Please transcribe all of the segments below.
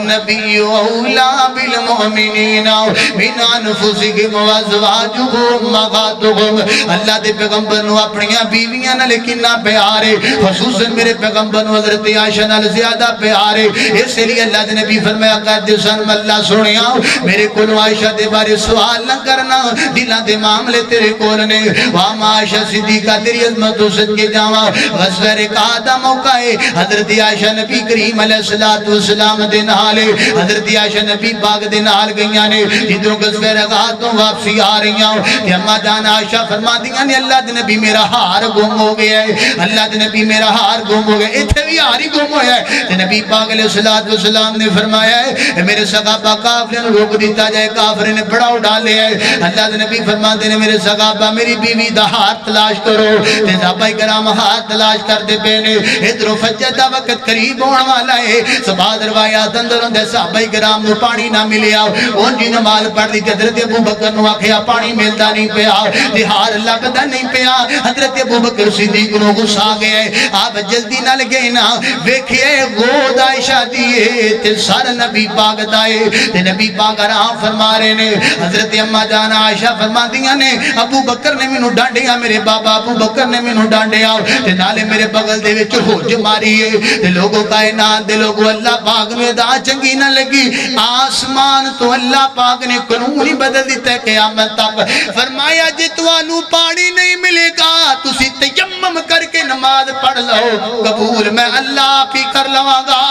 النبی اولا بالمؤمنین من انفسہم وازواجہم امہاتہم اللہ دے پیغمبر نو اپنیاں بیویاں نال کنا پیار ہے خصوصاً میرے پیغمبر نو حضرت عائشہ نال زیادہ پیار ہے اس لیے اللہ دے نبی فرمایا کرتے سن اللہ سنیا میرے کولوں عائشہ دے بارے سوال نہ کرنا دلاں دے معاملے تیرے کول نے وہاں عائشہ صدیقہ تیری عظمت و صدقے جاواں غزوہ رقاع دا موقع ہے حضرت عائشہ نبی کریم علیہ السلام دے نال حضرت عائشہ نبی پاک دے نال گئیاں نے جدوں غزوہ رقاع تو واپسی آ رہیاں کہ اما جان عائشہ فرماندیاں نے اللہ دے نبی میرا ہار گم ہو گیا ہے اللہ دے نبی میرا ہار گم ہو گیا ایتھے بھی ہار ہی گم ہویا ہے تے نبی پاک علیہ السلام نے فرمایا ہے میرے صحابہ کافروں نے روک دیتا جائے کافر نے پڑاؤ ڈالے ہے اللہ دے نبی فرماتے ہیں میرے صحابہ میری بیوی دا ہار تلاش کرو تے صحابہ کرام ہار تلاش کرتے پے نے ادھروں فجر دا وقت قریب ہون والا ہے بعض روایات اندروں دے صحابہ کرام نو پانی نہ ملیا اون جی نماز پڑھ دی حضرت ابو بکر نو آکھیا پانی ملدا نہیں پیا تے ہار لگدا نہیں پیا حضرت ابو بکر صدیق نو غصہ آ گیا ہے آپ جلدی نال گئے نا ویکھئے گود عائشہ دیے تے سر نبی پاک دائے تے نبی پاک آرام فرما رہے نے حضرت اما جان عائشہ فرما دیا نے ابو بکر نے مینوں ڈانڈیا میرے بابا ابو بکر نے مینوں ڈانڈیا تے نالے میرے بغل دے وچ ہوج ماری ہے تے لوگوں کائنات دے لوگوں اللہ پاک میں دا چنگی نہ لگی آسمان تو اللہ پاک نے قانون ہی بدل دیتا ہے قیامت تک فرمایا جے تانوں پانی نہیں ملے گا تسی تیمم کر کے نماز پڑھ لو قبول میں اللہ پی کر لواں گا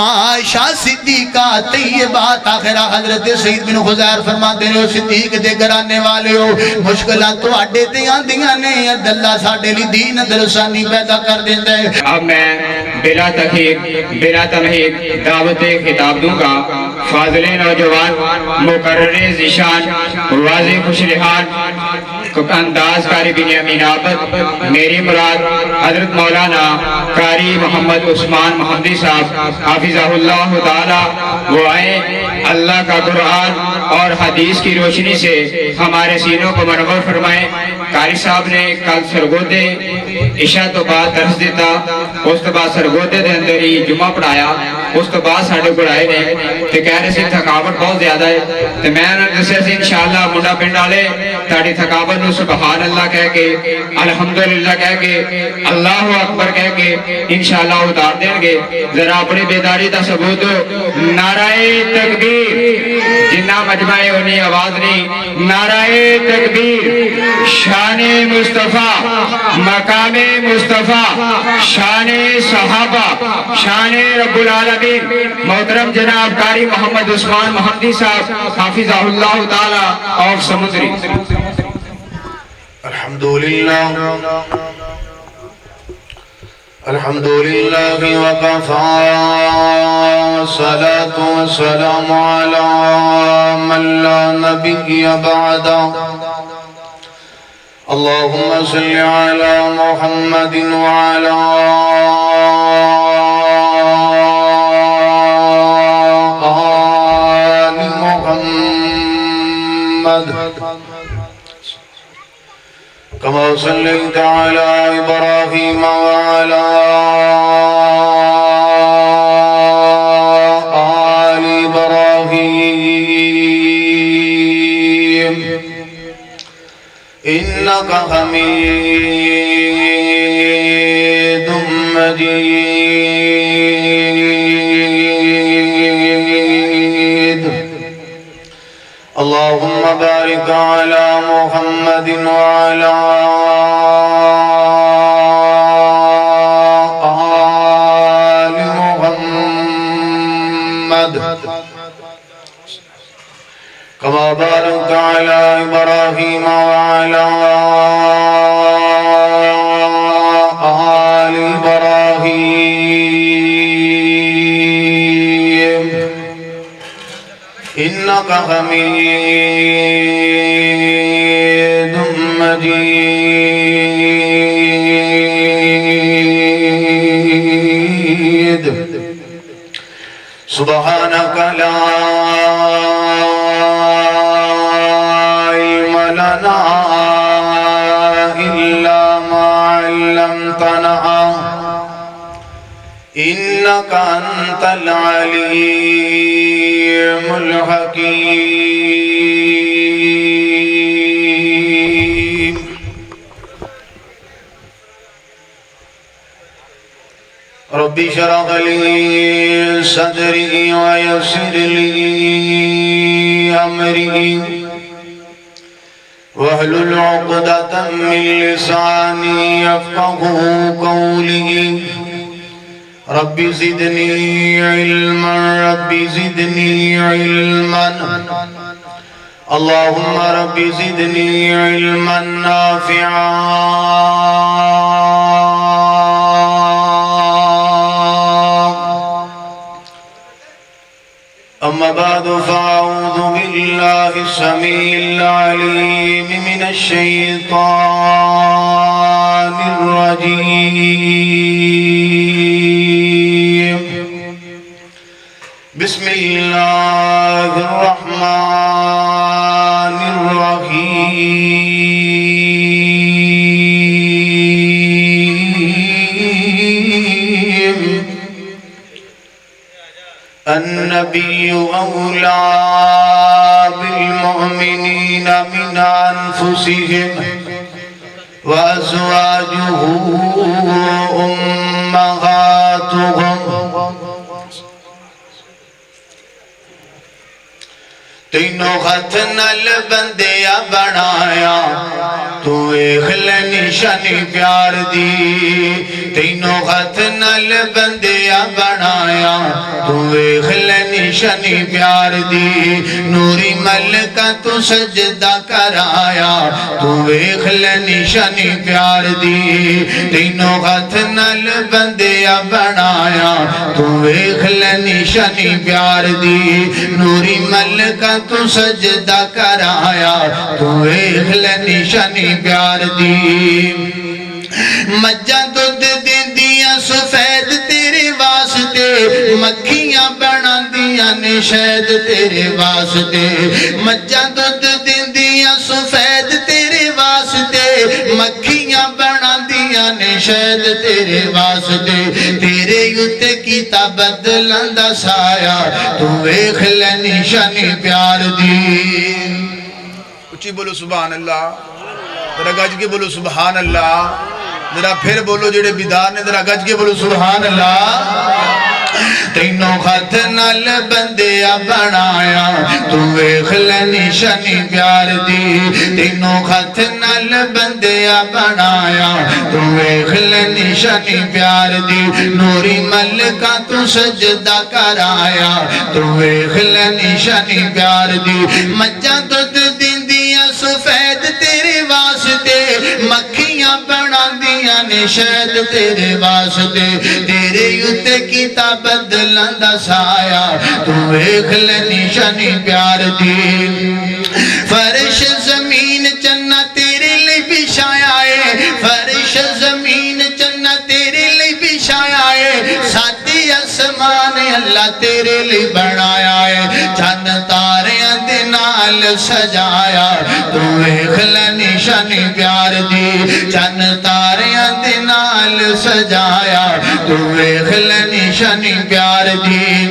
عائشہ صدیقہ طیبہ آخرہ حضرت سید بن خزیر فرماتے ہیں صدیق دے گھرانے والے ہو مشکلات تو اڈے تے آندیاں نے اللہ ساڈے لی دین درسانی پیدا کر دیندا ہے اب میں بلا تخیر بلا تمہید دعوت خطاب دوں گا فاضل نوجوان مقرر ذیشان واضح خوشلحان انداز قاری بن امین عابد میری مراد حضرت مولانا قاری محمد عثمان محمدی صاحب حافظہ اللہ تعالی وہ آئے اللہ کا قرآن اور حدیث کی روشنی سے ہمارے سینوں کو منور فرمائیں قاری صاحب نے کل سرگودے عشاء تو بعد درس دیتا اس تو بعد سرگودے دے اندر ہی جمعہ پڑھایا اس تو بعد ساڑھے کو آئے نے تو کہہ رہے سے تھکاوٹ بہت زیادہ ہے تو میں نے دسے سے انشاءاللہ منڈا پنڈ آلے تاڑی تھکاوٹ نو سبحان اللہ کہہ کے الحمدللہ کہہ کے اللہ اکبر کہہ کے انشاءاللہ اتار دیں گے ذرا اپنی بیداری تا ثبوت نعرہ تکبیر جنہ مجمعے انہیں آواز نہیں نعرہ تکبیر شان مصطفیٰ مقام مصطفیٰ شان صحابہ شان رب العالمین محترم جناب قاری محمد عثمان محمدی صاحب حافظہ اللہ تعالی آف سمندری الحمدللہ الحمدللہ وقفا صلاة والسلام علی من لا نبی بعدا اللہم صلی علی محمد وعلا آل محمد كما صليت على إبراهيم وعلى آل إبراهيم إنك حميد مجيد اللهم بارك على محمد وعلى آل محمد كما باركت على إبراهيم وعلى آل إبراهيم إنك حميد مجيد سبحانك لا علم لنا إلا ما علمتنا إنك أنت العليم الحكيم رب اشرح لي صدري ويسر لي أمري واحلل عقدة من لساني يفقهوا قولي رب زدني علما رب زدني علما اللهم رب زدني علما نافعا أما بعد فأعوذ بالله السميع العليم من الشيطان الرجيم بسم الله الرحمن الرحيم النبي أولى بالمؤمنين من أنفسهم وأزواجه أمهاتهم تینوں خط نل بندیا بنایا تو ایک نشانی پیار دی تینوں خط نل بندیا بنایا تو ایک نشانی پیار دی نوری ملکہ تو سجدہ کرایا تو ایک نشانی پیار دی تینوں خط نل بندیا بنایا تو ایک نشانی پیار دی نوری ملکہ تو سجدہ کرایا تو ایک نشانی پیار دی مجھاں دودھ دیندیاں سفید تیرے واسطے مکھیاں بنا دیا نے شہد تیرے واسطے مجھاں دودھ دیندیاں سفید تیرے واسطے مکھیاں بنا دیا نے شہد تیرے واسطے تیرے یوتے کیتا بدلن دا سایا تو ایک نشانی پیار دی اچھی بولو سبحان اللہ ذرا گج کے بولو سبحان اللہ ذرا پھر بولو جڑے بیدار نے ذرا گج کے بولو سبحان اللہ تینوں خط نال بندیا بنایا تو ویکھ لے نشانی پیار دی تینوں خط نال بندیا بنایا تو ویکھ لے نشانی پیار دی نوری ملکہ تو سجدہ کرایا تو ویکھ لے نشانی پیار دی مجھاں دودھ دیندیاں سفید تیرے واسطے مکھیاں بنا دیا نے شہد تیرے واسطے تیرے یوتے کیتا بدلن دا سایا تو ایک نشانی پیار دی فرش زمین چنہ تیرے لئے بچھایا ہے فرش زمین چنہ تیرے لئے بچھایا ہے ساتھی آسمان اللہ تیرے لئے بنایا ہے چند تاریاں دے نال سجایا تو ایک نشانی پیار دی چند تاریاں دے نال سجایا تو ایک نشانی پیار دی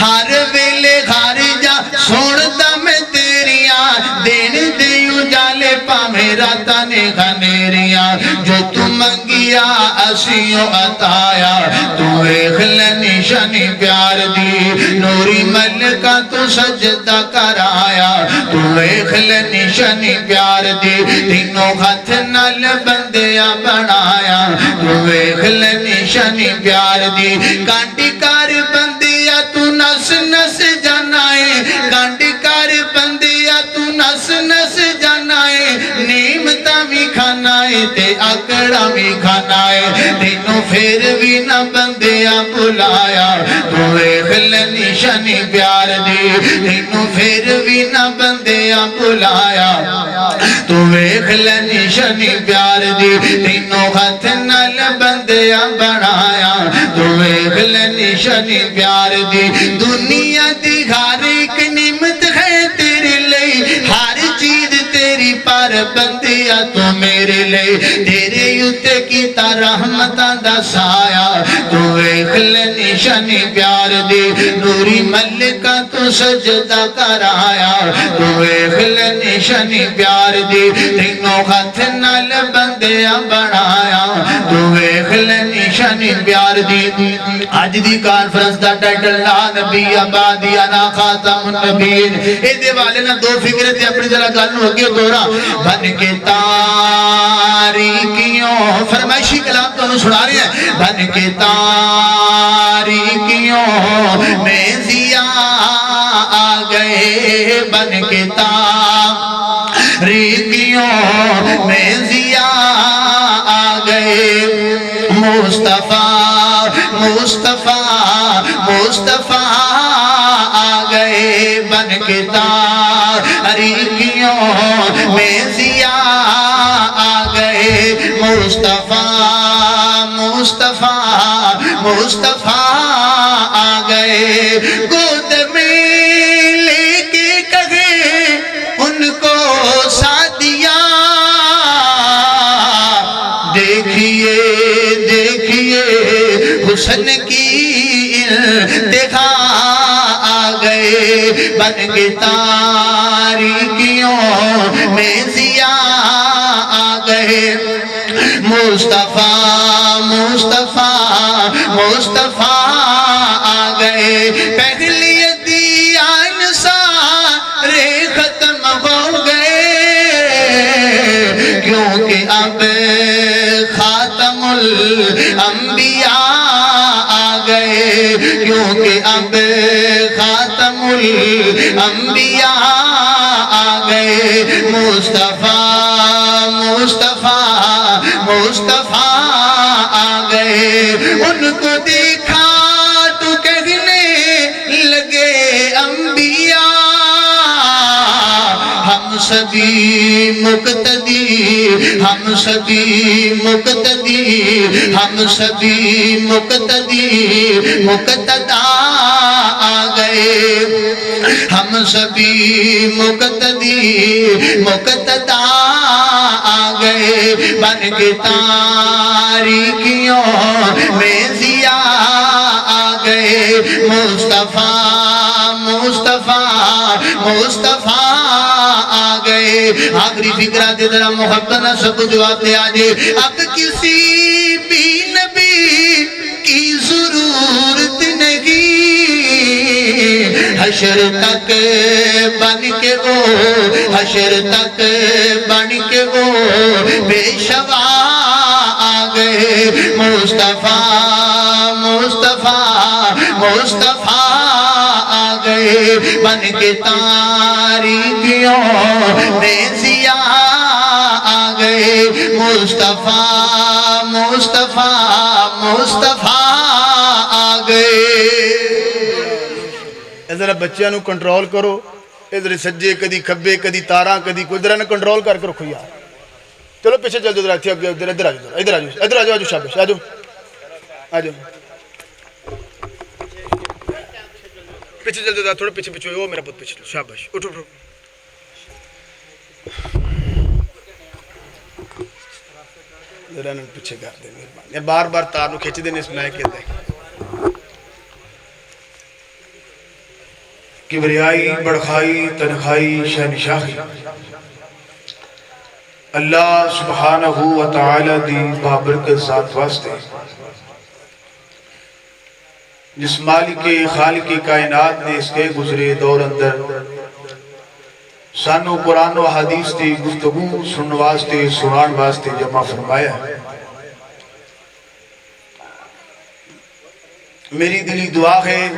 ہر ویلے خارجہ سوڑتا میں تیریاں دین دیوں جالے پا میرا تانے خانیریاں جو تو منگیا اسیوں عطایا تو ایک نشانی پیار دی نوری ملکہ تو سجدہ کرایا تو ایک نشانی پیار دی تینوں خط نال بندیا بنایا تو ایک نشانی پیار دی کانٹی کار بندیا تو نس نس جانائے کانٹی کار بندیا تو نس نس جانائے نیمتا بھی کھانائے تے اکڑا بھی کھانائے تینوں پھر بھی نہ بندیا بلایا تو ایک نشانی پیار دی تینوں پھر بھی نہ بندیا بلایا تو ایک نشانی پیار دی تینوں خط نال بندیا بنایا تو ایک نشانی پیار دی دنیا دی ہر ایک نعمت ہے تیرے لئی ہر چیز تیری پر پیار بندیا تو میرے لے تیرے یوتے کی رحمتاں دا سایہ تو ویکھ لے نشانی پیار دی نوری ملکہ تو سجدہ کرایا تو ویکھ لے نشانی پیار دی تینوں ہاتھ نال بندیاں بنایا تو ویکھ لے نشانی پیار دی آج دی کانفرنس دا ٹائٹل لا نبی آبادی انا خاتم النبیین اے دے والے نا دو فکرے تھے اپنی ذرا گل نو اگے دورا بن کے تاریکیوں فرمائشی کلام تو انہوں سنا رہی ہے بن کے تاریکیوں میں ضیاء آ گئے بن کے تاریکیوں میں ضیاء آ گئے مصطفیٰ مصطفیٰ مصطفیٰ آ گئے بن کے تاریکیوں میں ضیاء آ گئے مصطفیٰ مصطفیٰ مصطفیٰ آ گئے گود میں لے کے کہے ان کو سعدیہ دیکھیے دیکھیے حسن کی انتہا آ گئے بن کے تاریکیوں میں ضیاء آ گئے مصطفیٰ مصطفیٰ مصطفیٰ آ گئے پہلی ادیان سارے ختم ہو گئے کیونکہ اب خاتم الانبیاء آ گئے کیونکہ اب خاتم الانبیاء آ گئے مصطفیٰ مصطفیٰ مصطفیٰ آ گئے ان کو دیکھا تو کہنے لگے انبیاء ہم سبھی مقتدی ہم سبھی مقتدی ہم سبھی مقتدی مقتدا آ گئے ہم سبھی مقتدی مقتدا آ گئے بن کے تاریکیوں میں ضیاء آ گئے مصطفیٰ مصطفیٰ مصطفیٰ آ گئے آخری فکرہ دے ذرا محبت نہ سب جواب دے آجے اب کسی بھی نبی کی ضرورت نہیں حشر تک بن کے وہ حشر تک بن کے وہ پیشوا آ گئے مصطفیٰ مصطفیٰ مصطفیٰ آ گئے بن کے تاریکیوں میں ضیاء آ گئے مصطفیٰ مصطفیٰ مصطفیٰ آ گئے ذرا بچیاں نو کنٹرول کرو ادھر سجے کدی کھبے کدی تاراں کدی کوئی ادھر نہ کنٹرول کر کے رکھو یار چلو پیچھے چل جاؤ ادھر ادھر آ جاؤ ادھر آ جاؤ ادھر آ جاؤ شاباش آ جاؤ آ جاؤ پیچھے چل جاؤ تھوڑا پیچھے پیچھے او میرا پوت پیچھے شاباش اٹھو اٹھو ذرا نہ پیچھے کر دے مہربانی بار بار تار نو کھچ دینے سنائے کہتے ہیں کبریائی بڑخائی تنخائی شہنشاہی اللہ سبحانہ و تعالی دی بابرکت ذات واسطے جس مالک خالق کائنات نے اس کے گزرے دور اندر سانو قرآن و حدیث دی گفتگو سنن واسطے سنان واسطے جمع فرمایا ہے میری دلی دعا ہے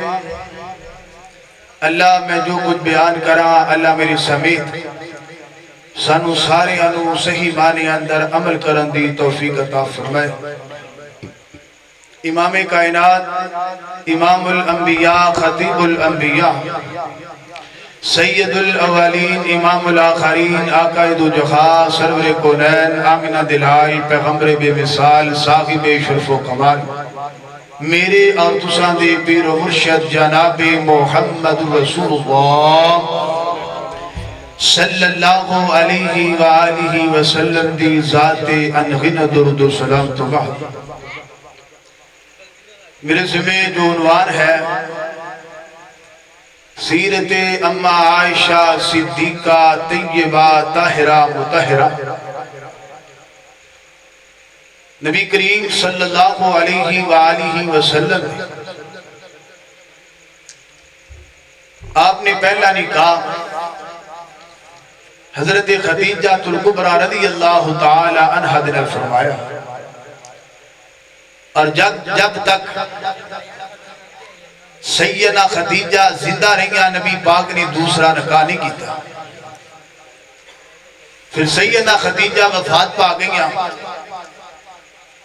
اللہ میں جو کچھ بیان کرا اللہ میری سمیت سانو سارے انو صحیح معنی اندر عمل کرن دی توفیق عطا فرمائے امام کائنات امام الانبیاء خطیب الانبیاء سید الاولین امام الاخرین آقا دو جہاں سرور کونین آمینہ دلال پیغمبر بے مثال صاحب شرف و کمال میرے اور تساں دے پیر و مرشد جناب محمد رسول اللہ صلی اللہ علیہ وآلہ وسلم دی ذات انغن درود و سلام تو بعد میرے ذمہ جو عنوان ہے سیرت اما عائشہ صدیقہ طیبہ طاہرہ مطہرہ نبی کریم صلی اللہ علیہ وآلہ وسلم آپ نے پہلا نکاح حضرت خدیجہ الکبریٰ رضی اللہ تعالی عنہا نے فرمایا اور جب تک سیدہ خدیجہ زندہ رہیا نبی پاک نے دوسرا نکاح نہیں کیتا پھر سیدہ خدیجہ وفات پا گئیاں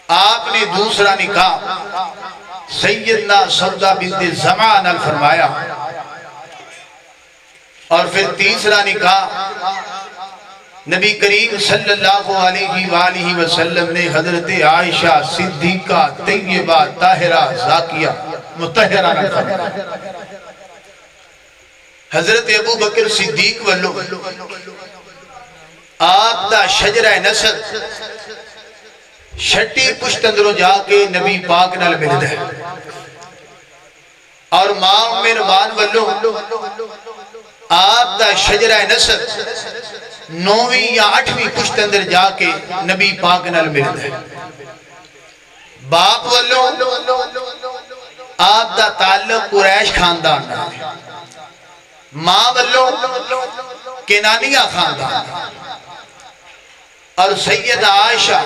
آپ نے دوسرا نکاح سیدنا سودہ بنت زمعہ نے فرمایا اور پھر تیسرا نکاح نبی کریم صلی اللہ علیہ وآلہ وسلم نے حضرت عائشہ صدیقہ طیبہ طاہرہ زاکیہ مطہرہ نے فرمایا حضرت ابو بکر صدیق والو آپ دا شجرہ نسب شٹی پشت اندروں جا کے نبی پاک نال ملد ہے اور ماں مہربان والو آپ دا شجرہ نسب 9ویں یا 8ویں پشت اندر جا کے نبی پاک نال ملد ہے باپ والو آپ دا تعلق قریش خاندان ہے ماں والو کنانیہ خاندان اور سیدہ عائشہ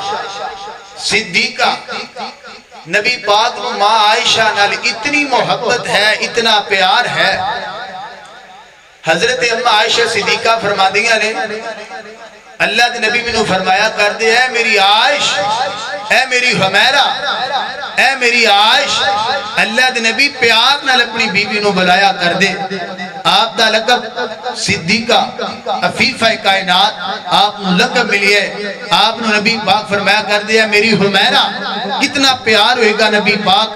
صدیقہ نبی پاک ماں عائشہ نال اتنی محبت ہے اتنا پیار ہے حضرت اماں عائشہ صدیقہ فرما دیا نے اللہ دے نبی منو فرمایا کر دے اے میری عائش اے میری حمیرہ اے میری عائش اللہ دے نبی پیار نال اپنی بیوی نو بلایا کر دے آپ دا لقب صدیقہ عفیفہ کائنات آپ نو لقب ملی ہے آپ نو نبی پاک فرمایا کر دیا میری حمیرہ کتنا پیار ہوئے گا نبی پاک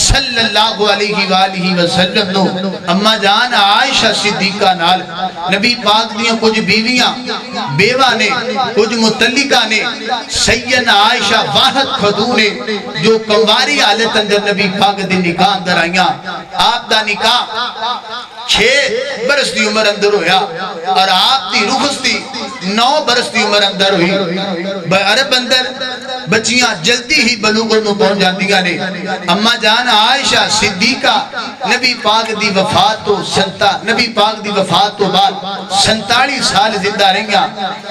صلی اللہ علیہ وآلہ وسلم نو اما جان عائشہ صدیقہ نال نبی پاک دیاں کچھ بیویاں بیوہ نے کچھ متعلقہ نے سیدنا عائشہ واحد خدو نے جو کنواری حالت اندر نبی پاک دی نکاح اندر آئیاں آپ دا نکاح 6 برس دی عمر اندر ہویا اور آپ دی رخصتی 9 برس دی عمر اندر ہوئی عرب اندر بچیاں جلدی ہی بلوغ نو پہنچ جاندیاں نے اما جان عائشہ صدیقہ نبی پاک دی وفات تو بعد 47 سال زندہ رہیاں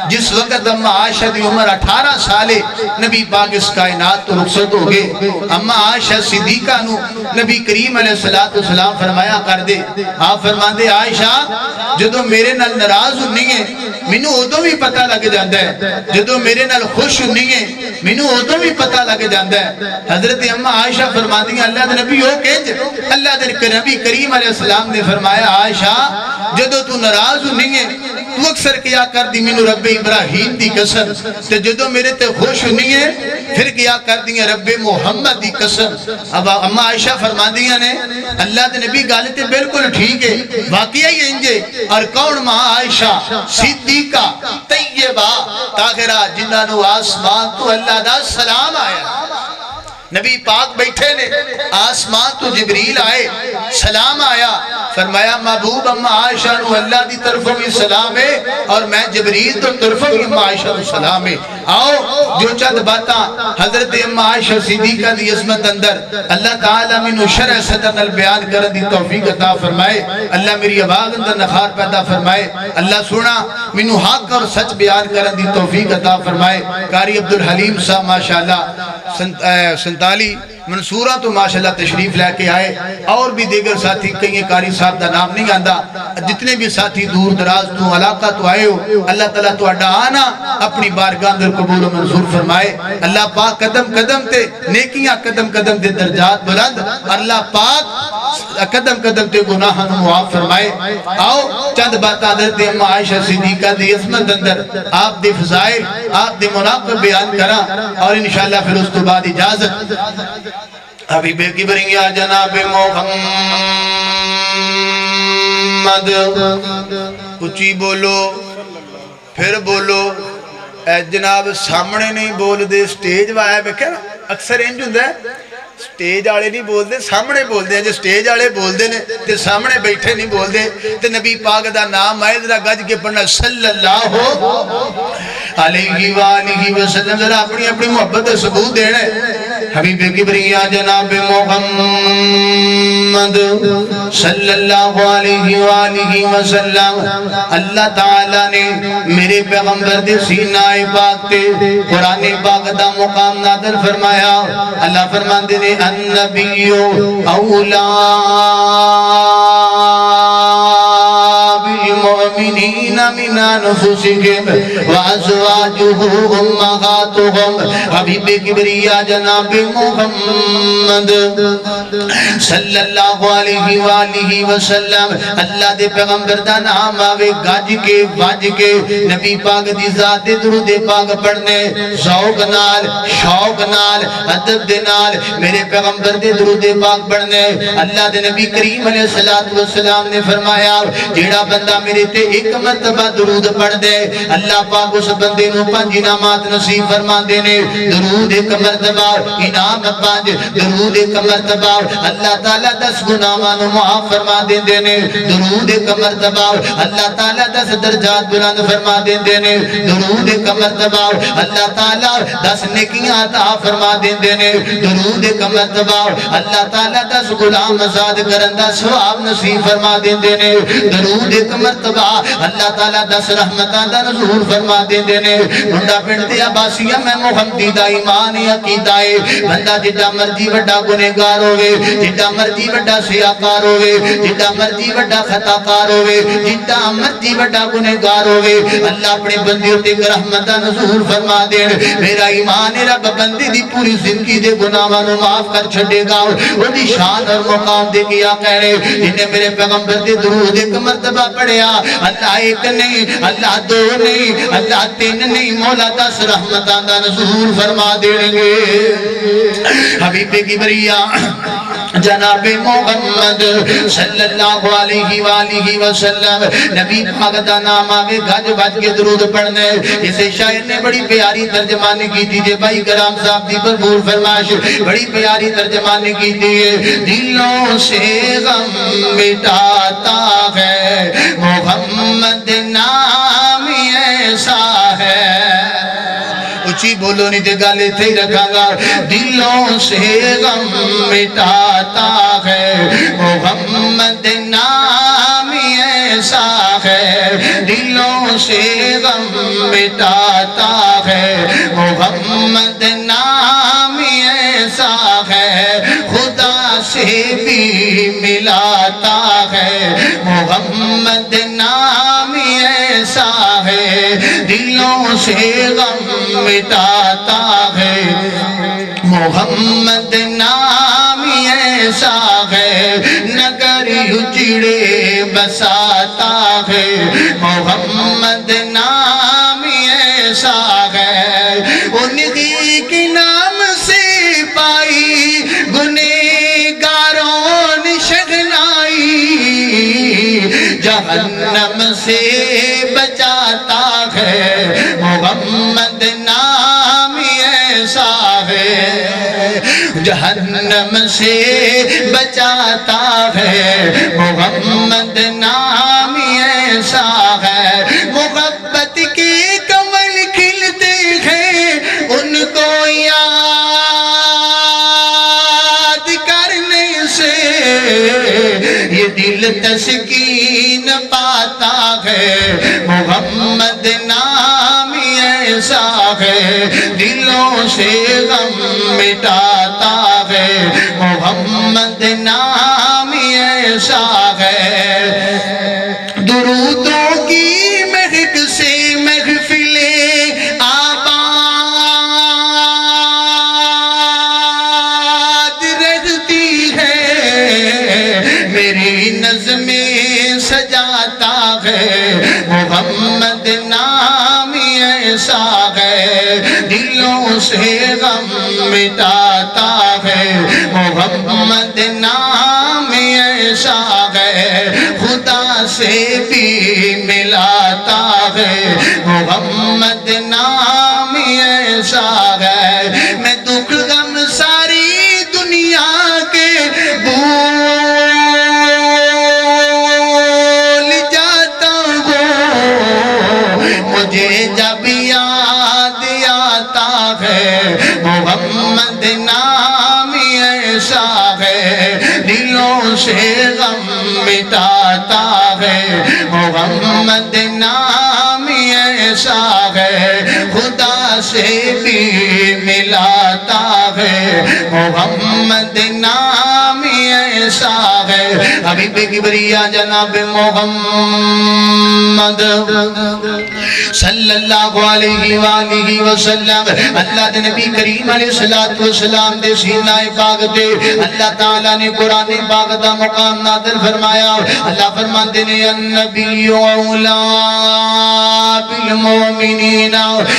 جس وقت اما عائشہ دی عمر 18 سالے نبی پاک اس کائنات تو رخصت ہو گئے اما عائشہ صدیقہ نو نبی کریم علیہ السلام فرمایا کر دے آپ فرما دے عائشہ جدو میرے نال ناراض ہونی ہے مینوں ادوں بھی پتہ لگ جاندا ہے جدو میرے نال خوش ہونی ہے مینوں ادوں بھی پتہ لگ جاندا ہے حضرت اما عائشہ فرماندی اللہ دے نبی او کہنج اللہ دے نبی کریم علیہ السلام نے فرمایا عائشہ جدو تو ناراض ہونی ہے تو اکثر کیا کر دی مینوں رب ابراہیم دی قسم تے جدو میرے تے خوش ہونی ہے پھر کیا کر دی رب محمد دی قسم اب اما عائشہ فرماندیاں نے اللہ دے نبی گل تے بالکل ٹھیک ہے واقعہ ہی انجے اور کون ماں عائشہ صدیقہ طیبہ طاہرہ جنہاں نو آسمان تو اللہ دا سلام آیا نبی پاک بیٹھے نے آسمان تو جبریل آئے سلام آیا فرمایا محبوب اما عائشہ نو اللہ دی طرف میں سلام ہے اور میں جبریل تو طرف میں اما عائشہ نو سلام ہے آؤ جو چند باتاں حضرت اما عائشہ صدیقہ دی عظمت اندر اللہ تعالیٰ منو شرع صدر نل بیان کرن دی توفیق عطا فرمائے اللہ میری آواز اندر نخار پیدا فرمائے اللہ سونا منو حق اور سچ بیان کرن دی توفیق عطا فرمائے قاری عبدالحلیم صاحب ماشاءاللہ 47 منصورہ تو ماشاءاللہ تشریف لے کے آئے اور بھی دیگر ساتھی کئی قاری صاحب دا نام نہیں آندہ جتنے بھی ساتھی دور دراز تو علاقہ تو آئے ہو اللہ تعالیٰ تو اڈا آنا اپنی بارگاہ اندر قبول و منظور فرمائے اللہ پاک قدم قدم تے نیکیاں قدم قدم تے درجات بلند اللہ پاک قدم قدم تے گناہاں معاف فرمائے آؤ چند باتاں حضرت اما عائشہ صدیقہ دی عظمت اندر آپ دی فضائل آپ دی مناقب بیان کرا اور انشاءاللہ پھر اس تو بعد اجازت حبیب کبریا جناب محمد اچھی بولو پھر بولو اے جناب سامنے نہیں بول دے سٹیج وایا ویکھیا نا اکثر انج ہوندا ہے سٹیج والے نہیں بولتے سامنے بولتے ہیں جو سٹیج والے بولتے ہیں تے سامنے بیٹھے نہیں بولتے تے نبی پاک دا نام آئے ذرا گج کے پڑھنا صلی اللہ علیہ وآلہ وسلم ذرا اپنی اپنی محبت دا ثبوت دینا ہے حبیب کبریا جناب محمد صلی اللہ علیہ وآلہ وسلم اللہ تعالیٰ نے میرے پیغمبر دے سینہ پاک تے قرآن پاک دا مقام نادر فرمایا اللہ فرماندے نے النبی اولا بالمؤمنین من انفسهم وازواجه امہاتهم حبیب کبریا جناب محمد صلی اللہ علیہ وآلہ وسلم اللہ دے پیغمبر دا نام آوے گاج کے واج کے نبی پاک دی ذات درود پاک پڑھنے ذوق نال شوق نال ادب دے نال میرے پیغمبر دے درود پاک پڑھنے اللہ دے نبی کریم علیہ السلام نے فرمایا جیڑا بندہ میرے تے ایک مرتبہ درود پڑھ دے اللہ پاک اس بندے نو 5 انعامات نصیب فرما دینے درود ایک مرتبہ انعام 5 درود ایک مرتبہ اللہ تعالیٰ 10 گناہاں نو معاف فرما دینے درود ایک مرتبہ اللہ تعالیٰ 10 درجات بلند فرما دینے درود ایک مرتبہ اللہ تعالیٰ 10 نیکیاں عطا فرما دینے درود ایک مرتبہ اللہ تعالیٰ 10 غلام آزاد کرن دا ثواب نصیب فرما دینے درود ایک مرتبہ اللہ تعالیٰ 10 رحمتاں دا نزول فرما دینے منڈا پنڈ دے عباسیہ میں محمدی دا ایمان عقیدہ ہے بندہ جتا مرضی وڈا گنہگار ہوئے جتا مرضی وڈا سیاکار ہوئے جتا مرضی وڈا خطاکار ہوئے جتا مرضی وڈا گنہگار ہوئے اللہ اپنے بندیوں تے رحمتاں نزول فرما دین میرا ایمان رب بندی دی پوری زندگی دے گناہاں نو معاف کر چھڈے گا وہ دی شان اور مقام دے کیا کہنے جنہیں میرے پیغمبر دے درود ایک مرتبہ پڑھیا اللہ ایک نہیں اللہ 2 نہیں اللہ 3 نہیں مولا 10 رحمتاں دا نزول فرما دیں گے حبیب کبریا جناب محمد صلی اللہ علیہ وآلہ وسلم نبی پاک دا نام آوے گج بج کے درود پڑھنے اسے شاعر نے بڑی پیاری ترجمانی کی تھی جے بھائی کرام صاحب دی بھرپور فرمائش بڑی پیاری ترجمانی کی تھی دلوں سے غم مٹاتا ہے محمد نام ایسا ہے اچھی بولو نہیں تے گالے تھے رکھا گا دلوں سے غم مٹاتا ہے محمد نام ایسا ہے دلوں سے غم مٹاتا ہے محمد نام ایسا ہے خدا سے بھی ملاتا ہے محمد نام ایسا ہے دلوں سے غم مٹاتا ہے محمد نام ایسا ہے نگر اجڑے بساتا ہے محمد نام ایسا ہے انہی کے نام سے پائی گنہگاروں نے شگنائی جہنم سے بچاتا ہے محمد نام ایسا ہے جہنم سے بچاتا ہے محمد نام ایسا ہے محبت کے کمل کھلتے ہیں ان کو یاد کرنے سے یہ دل تسکین پاتا ہے محمد نام ایسا ہے دلوں سے غم مٹاتا ہے محمد نام ایسا ہے درودوں کی مہک سے محفلیں آباد رہتی ہے میری نظمیں سجاتا ہے محمد نام ایسا ہے دلوں سے غم مٹاتا ہے محمد نام ایسا ہے ہے خدا سے بھی ملاتا ہے محمد نام ایسا ہے میں دکھ غم ساری دنیا کے بھول جاتا ہوں مجھے جب یاد آتا ہے محمد نام ایسا ہے دلوں سے غم مٹاتا ہے محمد نام ایسا ہے خدا سے بھی ملاتا ہے محمد نام ایسا ہے حبیب کبریا جناب محمد صلی اللہ علیہ وآلہ وسلم اللہ دے نبی کریم علیہ السلام دے سینہ پاک تے اللہ تعالیٰ نے قرآن پاک دا مقام نازل فرمایا اللہ فرماتے نے النبی اولا بالمؤمنین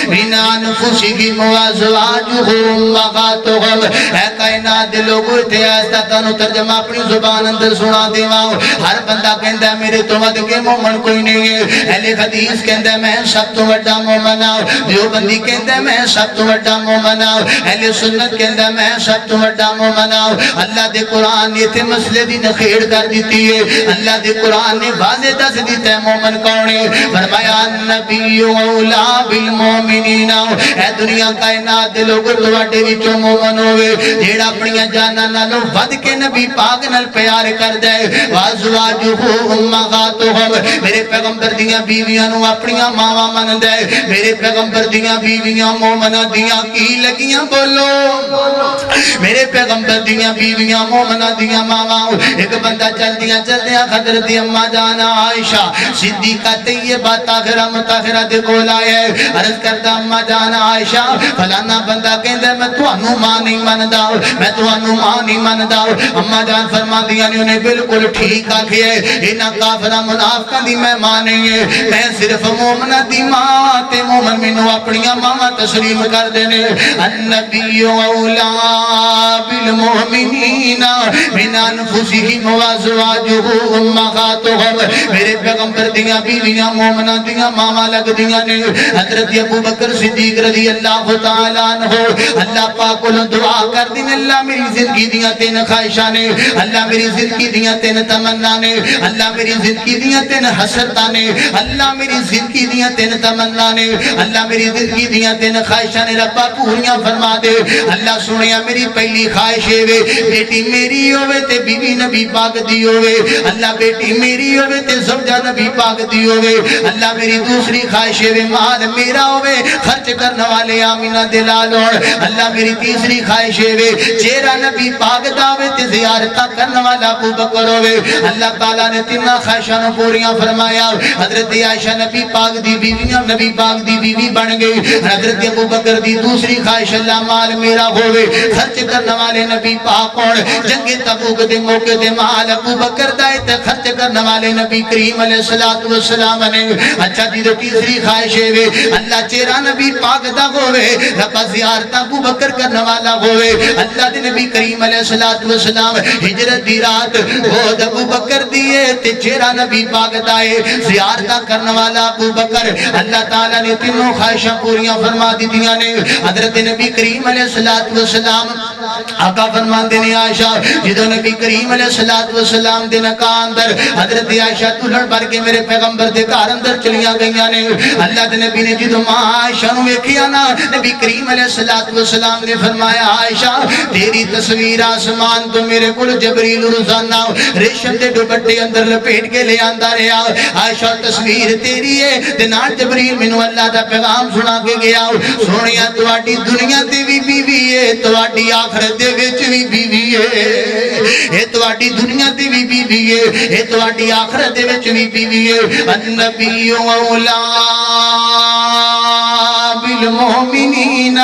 من انفسہم وازواجہم امہاتہم اے کائنات دے لوگوں تے ایسا تانوں ترجمہ اپنی زبان اندر سنا دیواں ہر بندہ کہندا ہے میرے تو ود کے مومن کوئی نہیں ہے اہل حدیث کہندا ہے میں سب تو بڑا مومن ہوں دیوبندی کہندا ہے میں سب تو بڑا مومن ہوں اہل سنت کہندا ہے میں سب تو بڑا مومن ہوں اللہ دے قرآن نے تے مسئلے دی نخیڑ کر دیتی ہے اللہ دے قرآن نے واضح دس دیتا ہے مومن کون ہے فرمایا النبی اولا بالمومنین اے دنیا کائنات دے لوگ تواڈے وچوں مومن ہوئے جیڑا اپنی جاناں نالوں ود کے نبی پاک نال پیار کردا ہے وازواجہ امہاتہم میرے پیغمبر دیاں بیویاں نو اپنی ماواں مندا ہے میرے پیغمبر دیاں بیویاں مومناں دیاں کی لگیاں بولو میرے پیغمبر دیاں بیویاں مومناں دیاں ماواں ایک بندہ چلدیاں چلدیاں حضرت اماں جان عائشہ صدیقہ طیبہ طاہرہ مطہرہ دے کول آیا ہے عرض کردا اماں جان عائشہ فلانا بندہ کہندا میں تانوں ماں نہیں مندا میں تانوں ماں نہیں مندا اماں جان فرماندیاں نے انہیں بالکل ٹھیک آکھیا ہے انہاں کافراں منافقاں دی میں ماں نہیں ہے میں صرف مومناں دی ماں تے مومن مینوں اپنی ماں تسلیم کر دینے النبی اولا بالمؤمنین من انفسہم وازواجہ امہاتہم میرے پیغمبر دیاں بیویاں مومناں دیاں ماواں لگدیاں نے حضرت ابو بکر صدیق رضی اللہ تعالیٰ عنہ اللہ پاک کو دعا کر دین اللہ میری زندگی دیاں تین خواہشاں نے اللہ میری زندگی دیاں تین تمنا نے اللہ میری زندگی دیاں تین حسرتاں نے اللہ میری زندگی دیاں تین تمنا نے اللہ میری زندگی دیاں تین خواہشاں نے ربا پوریاں فرما دے اللہ سنیا میری پہلی خواہش ہے بیٹی میری ہوئے تے بیوی نبی پاک دی ہوئے اللہ بیٹی میری ہوئے تے زوجہ نبی پاک دی ہوئے اللہ میری دوسری خواہش ہے مال میرا ہوئے خرچ کرنے والے آمینہ دلال اور اللہ میری تیسری خواہش ہے چہرہ نبی پاک داوے تے زیارتہ کرنے والا ابو بکر ہوئے اللہ تعالیٰ نے تینہ خواہشانوں پوریاں فرمایا حضرت عائشہ نبی پاک دی بیویاں نبی پاک دی بیوی بن گئی حضرت ابو بکر دی دوسری خواہش اللہ مال میرا ہوئے خرچ کرنے والے نبی پاک اور جنگ تبوک دے موقع دے مال ابو بکر دائے تے خرچ کرنے والے نبی کریم علیہ السلام نے اچھا جی تو تیسری خواہش ہے اللہ چہرہ نبی پاک دا ہوئے ربا زیارتہ ابو بکر کرنے والا ہوئے اللہ دے نبی کریم علیہ السلام ہجرت دی رات وہ ابو بکر دیئے تے چہرہ نبی پاک دائے زیارتہ کرنے والا ابو بکر اللہ تعالیٰ نے تینوں خواہشاں پوریاں فرما دی دیا نے حضرت نبی کریم علیہ السلام آقا فرمان دینے عائشہ جدو نبی کریم علیہ السلام دے نکاح اندر حضرت عائشہ تلڑ بھر کے میرے پیغمبر دے کار اندر چلیاں گئیاں نے اللہ دے نبی نے جدو ماں عائشہ نو ویکھیا نا نبی کریم علیہ السلام نے فرمایا عائشہ تیری تصویر آسمان تو میرے کل جبریل روزانہ ریشم دے دوپٹے اندر لپیٹ کے لے آندا رہیا عائشہ تصویر تیری ہے تے نال جبریل مینوں اللہ دا پیغام سنا کے گیا سونیا تواڈی دنیا تے وی بیوی ہے تواڈی آخرت دے وچ وی بیوی ہے اے تواڈی دنیا تے وی بیوی ہے اے تواڈی آخرت دے وچ وی بیوی ہے النبی اولا بالمؤمنین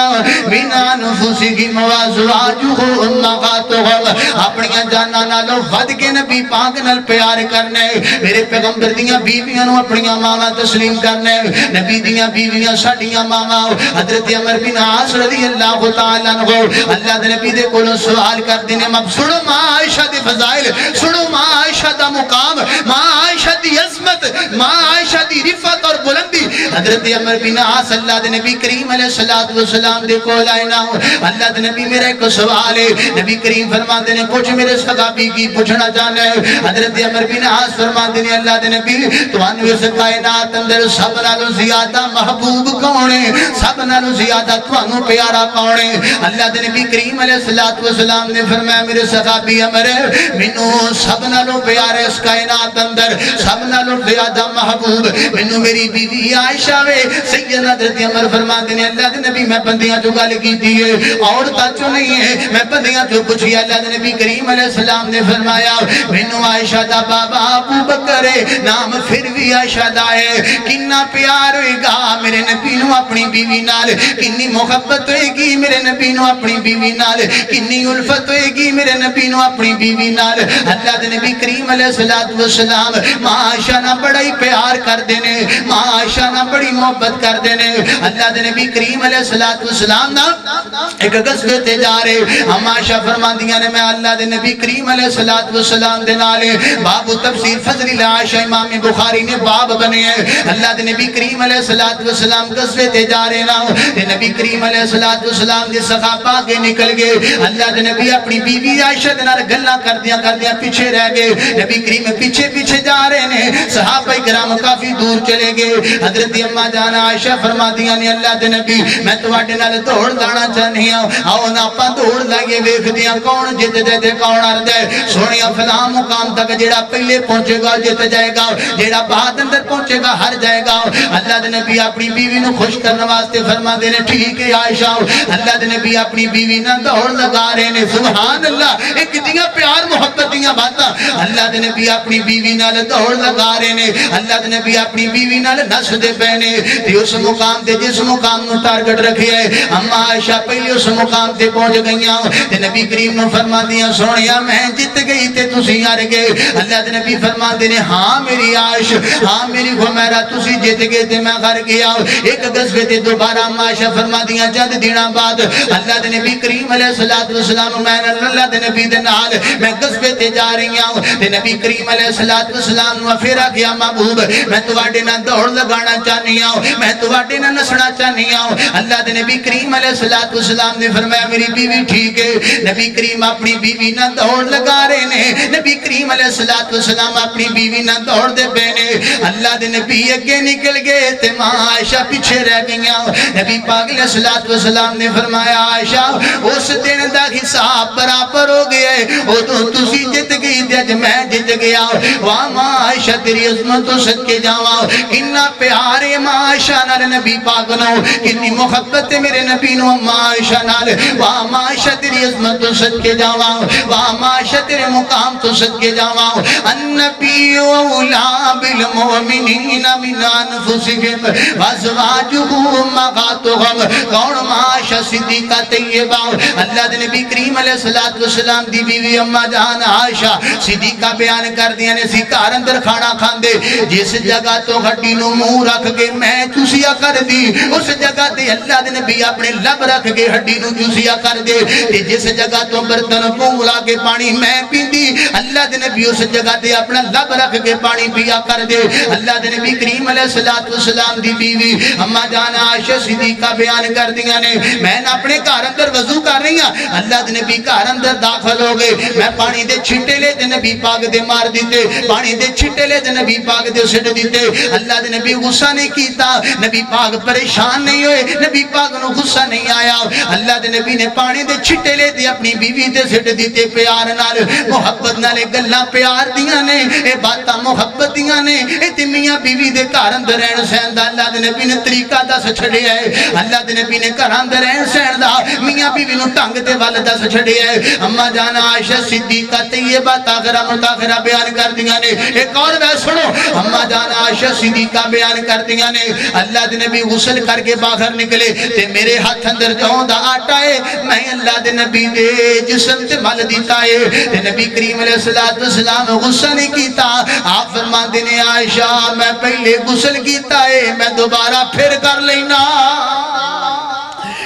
من انفسہم وازواجہم امہاتہم اپنی جاناں نالوں ود کے نبی پاک نال پیار کرنے میرے پیغمبر دیاں بیویاں نو اپنی ماواں تسلیم کرنے نبی دیاں بیویاں ساڈیاں ماواں حضرت عمر بن عاص رضی اللہ تعالی عنہ اللہ دے نبی دے کولوں سوال کردے نے سنو ماں عائشہ دے فضائل سنو ماں عائشہ دا مقام ماں عائشہ دی عظمت ماں عائشہ دی رفعت اور بلندی حضرت عمر بن عاص اللہ دے نبی کریم علیہ السلام دے کول آئے نا اللہ دے نبی میرا ایک سوال ہے نبی کریم فرماندے نے پوچھ میرے صحابی کی پوچھنا چاہنا ہے حضرت عمر بن عاص فرماندے نے اللہ دے نبی تانوں اس کائنات اندر سب نالوں زیادہ محبوب کون ہے سب نالوں زیادہ تانوں پیارا کون ہے اللہ دے نبی کریم علیہ السلام نے فرمایا میرے صحابی عمر مینوں سب نالوں پیارا اس کائنات اندر سب نالوں زیادہ محبوب مینوں میری بیوی عائشہ وے سیدنا حضرت عمر فرماندے نے اللہ دے نبی میں بندیاں جو گل کیتی ہے عورتاں چوں نہیں ہے میں بندیاں جو پوچھی اللہ دے نبی کریم علیہ السلام نے فرمایا مینوں عائشہ دا بابا ابو بکر نام پھر بھی عائشہ دا ہے کنا پیار ہوئے گا میرے نبی نو اپنی بیوی نال کنی محبت ہوئے گی میرے نبی نو اپنی بیوی نال کنی الفت ہوئے گی میرے نبی نو اپنی بیوی نال اللہ دے نبی کریم علیہ السلام ماں عائشہ نہ بڑا ہی پیار کر دینے ماں عائشہ نہ بڑی محبت کر دینے اللہ دے نبی کریم علیہ السلام نا ایک غزوے تے جا رہے ہم عائشہ فرماندیاں نے میں اللہ دے نبی کریم علیہ السلام دے نالے باب تفسیر فضل عائشہ امام بخاری نے باب بنے ہیں اللہ دے نبی کریم علیہ السلام غزوے تے جا رہے نا تے نبی کریم علیہ السلام دے صحابہ آگے نکل گئے اللہ دے نبی اپنی بیوی عائشہ دے نال گلاں کردیاں پیچھے رہ گئے نبی کریم پیچھے جا رہے ہیں صحابہ کرام کافی دور چلے گئے حضرت اما جان عائشہ فرماندیاں نے اللہ دے نبی میں تواڈے نال دوڑ لانا چاہنی ہاں آؤ نا اپاں دوڑ لائیے ویکھدیاں کون جت دے تے کون ہار دے سونیا فلاں مقام تک جیڑا پہلے پہنچے گا جت جائے گا جیڑا بعد اندر پہنچے گا ہر جائے گا اللہ دے نبی اپنی بیوی نو خوش کرنے واسطے فرما دے نے ٹھیک ہے عائشہ اللہ دے نبی اپنی بیوی نال دوڑ لگا رہے نے سبحان اللہ ایک دیاں پیار محبت دیاں باتاں اللہ دے نبی اپنی بیوی نال دوڑ لگا رہے نے اللہ دے نبی اپنی بیوی نال نس دے پے نے تے اس مقام تے جس مقام نو ٹارگٹ رکھیا ہے اما عائشہ پہلے اس مقام تے پہنچ گئیاں تے نبی کریم نو فرماندیاں سونیا میں جت گئی تے تسی ہار گئے اللہ دے نبی فرماندے نے ہاں میری عائشہ ہاں میری غمیرہ تسی جت گئے تے میں ہار گیا ایک غزوے تے دوبارہ اما عائشہ فرماندیاں چند دناں بعد اللہ دے نبی کریم علیہ السلام میں اللہ دے نبی دے نال میں غزوے تے جا رہی ہوں تے نبی کریم علیہ السلام نو پھر آکھیا محبوب میں تواڈے نال دوڑ لگانا چاہنی ہوں میں تواڈے نال نسنا چاہنی ہوں اللہ دے نبی کریم علیہ السلام نے فرمایا میری بیوی ٹھیک ہے نبی کریم اپنی بیوی نال دوڑ لگا رہے نے نبی کریم علیہ السلام اپنی بیوی نال دوڑ دے پے نے اللہ دے نبی اگے نکل گئے تے ماں عائشہ پیچھے رہ گئیاں نبی پاک علیہ السلام نے فرمایا عائشہ اس دن دا حساب برابر ہو گیا ہے او تسی جت گئی تے اج میں جت گیا واہ ماں عائشہ تیری عظمت تو صدقے جاواں کنا پیار ہے ماں عائشہ نال نبی پاک نو کتنی محبت ہے میرے نبی نو ماں عائشہ نال واہ ماں عائشہ تیری عظمت تو صدقے جاواں واہ ماں عائشہ تیرے مقام تو صدقے جاواں النبی اولا بالمؤمنین من انفسہم وازواجہم امہاتہم کون ماں عائشہ صدیقہ طیبہ اللہ دے نبی کریم علیہ السلام دی بیوی اما جان عائشہ صدیقہ بیان کر دیا نے سی گھر اندر کھانا کھاندے جس جگہ تو ہڈی نو منہ رکھ کے میں چوسیا کر دی اس جگہ تے اللہ دے نبی اپنے لب رکھ کے ہڈی نو چوسیا کر دے تے جس جگہ تو برتن منہ لا کے پانی میں پیندی اللہ دے نبی اس جگہ تے اپنا لب رکھ کے پانی پیا کر دے اللہ دے نبی کریم علیہ السلام دی بیوی اما جان عائشہ صدیقہ بیان کر دیا نے میں اپنے گھر اندر وضو کر رہی ہوں اللہ دے نبی گھر اندر داخل ہو گئے میں پانی دے چھٹے لے تے نبی پاک دے مار دیتے پانی دے چھٹے لے تے نبی پاک دے سٹ دیتے اللہ دے نبی غصہ نہیں کیتا نبی پاک پریشان نہیں ہوئے نبی پاک نو غصہ نہیں آیا اللہ دے نبی نے پانی دے چھٹے لے تے اپنی بیوی تے سٹ دیتے پیار نال محبت نال گلاں پیار دیاں نے اے باتاں محبت دیاں نے اے تے میاں بیوی دے گھر اندر رہن سہن دا اللہ دے نبی نے طریقہ دس چھڑیا ہے اللہ دے نبی نے گھر اندر رہن سہن دا میاں بیوی نو ٹنگ تے ول دس چھڑیا ہے اما جان عائشہ صدیقہ طیبہ طاہرہ مطہرہ بیان کر دیاں نے ایک اور بات سنو اما جان عائشہ صدیقہ بیان کر کردیاں نے اللہ دے نبی غسل کر کے باہر نکلے تے میرے ہاتھ اندر جاؤں دا آٹا ہے میں اللہ دے نبی دے جسم تے مل دیتا ہے تے نبی کریم علیہ السلام غسل نہیں کیتا آپ فرماندے نے عائشہ میں پہلے غسل کیتا ہے میں دوبارہ پھر کر لینا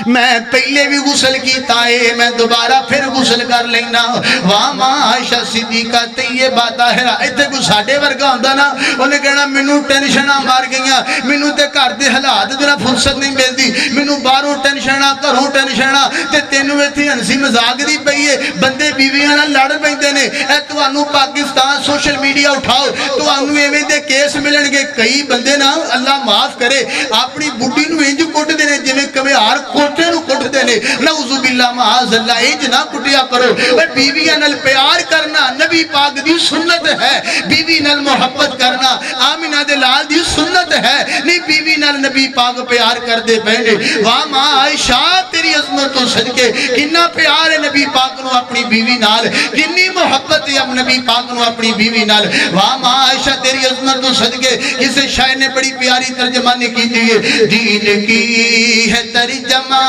میں پہلے بھی غسل کیتا ہے میں دوبارہ پھر غسل کر لینا واہ ماں عائشہ صدیقہ طیبہ طاہرہ ایتھے کوئی ساڈے ورگا ہوندا نا انہیں کہنا مینوں ٹینشناں مار گئیاں مینوں تے گھر دے حالات دے نال فرصت نہیں ملدی مینوں باہروں ٹینشناں گھروں ٹینشناں تے تینوں ایتھے ہنسی مذاق دی پئی ہے بندے بیویاں نال لڑ پیندے نے اے تانوں پاکستان سوشل میڈیا اٹھاؤ تانوں ایویں دے کیس ملن گے کئی بندے نا اللہ معاف کرے اپنی بڈھی نوں انج کٹ دے نے جویں کمیار کوٹے نوں کٹ دے نے نعوذ باللہ معاذ اللہ انج نہ کٹیا کرو پر بیویاں نال پیار کرنا نبی پاک دی سنت ہے بیوی نال محبت کرنا آمینہ دے لال دی سنت ہے نہیں بیوی نال نبی پاک پیار کر دے پہنے واہ ماں عائشہ تیری عظمت تو صدقے کتنا پیار ہے نبی پاک نو اپنی بیوی نال کتنی محبت ہے نبی پاک نو اپنی بیوی نال واہ ماں عائشہ تیری عظمت تو صدقے اسے شاعر نے بڑی پیاری ترجمانی کی دیئے دین کی ہے ترجمہ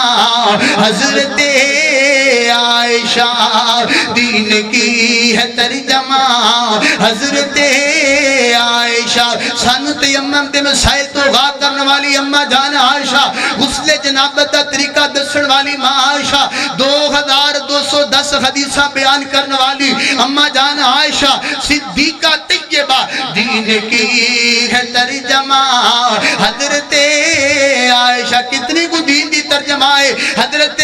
حضرت عائشہ دین کی ہے ترجمہ حضرت عائشہ سانو تیمم دے مسائل تو غا کرنے والی اماں جان عائشہ غسل جنابت دا طریقہ دسن والی ماں عائشہ 2210 حدیثہ بیان کرنے والی اماں جان عائشہ صدیقہ طیبہ دین کی ہے ترجمہ حضرت عائشہ کتنی کو دین دی ترجمہ ہے حضرت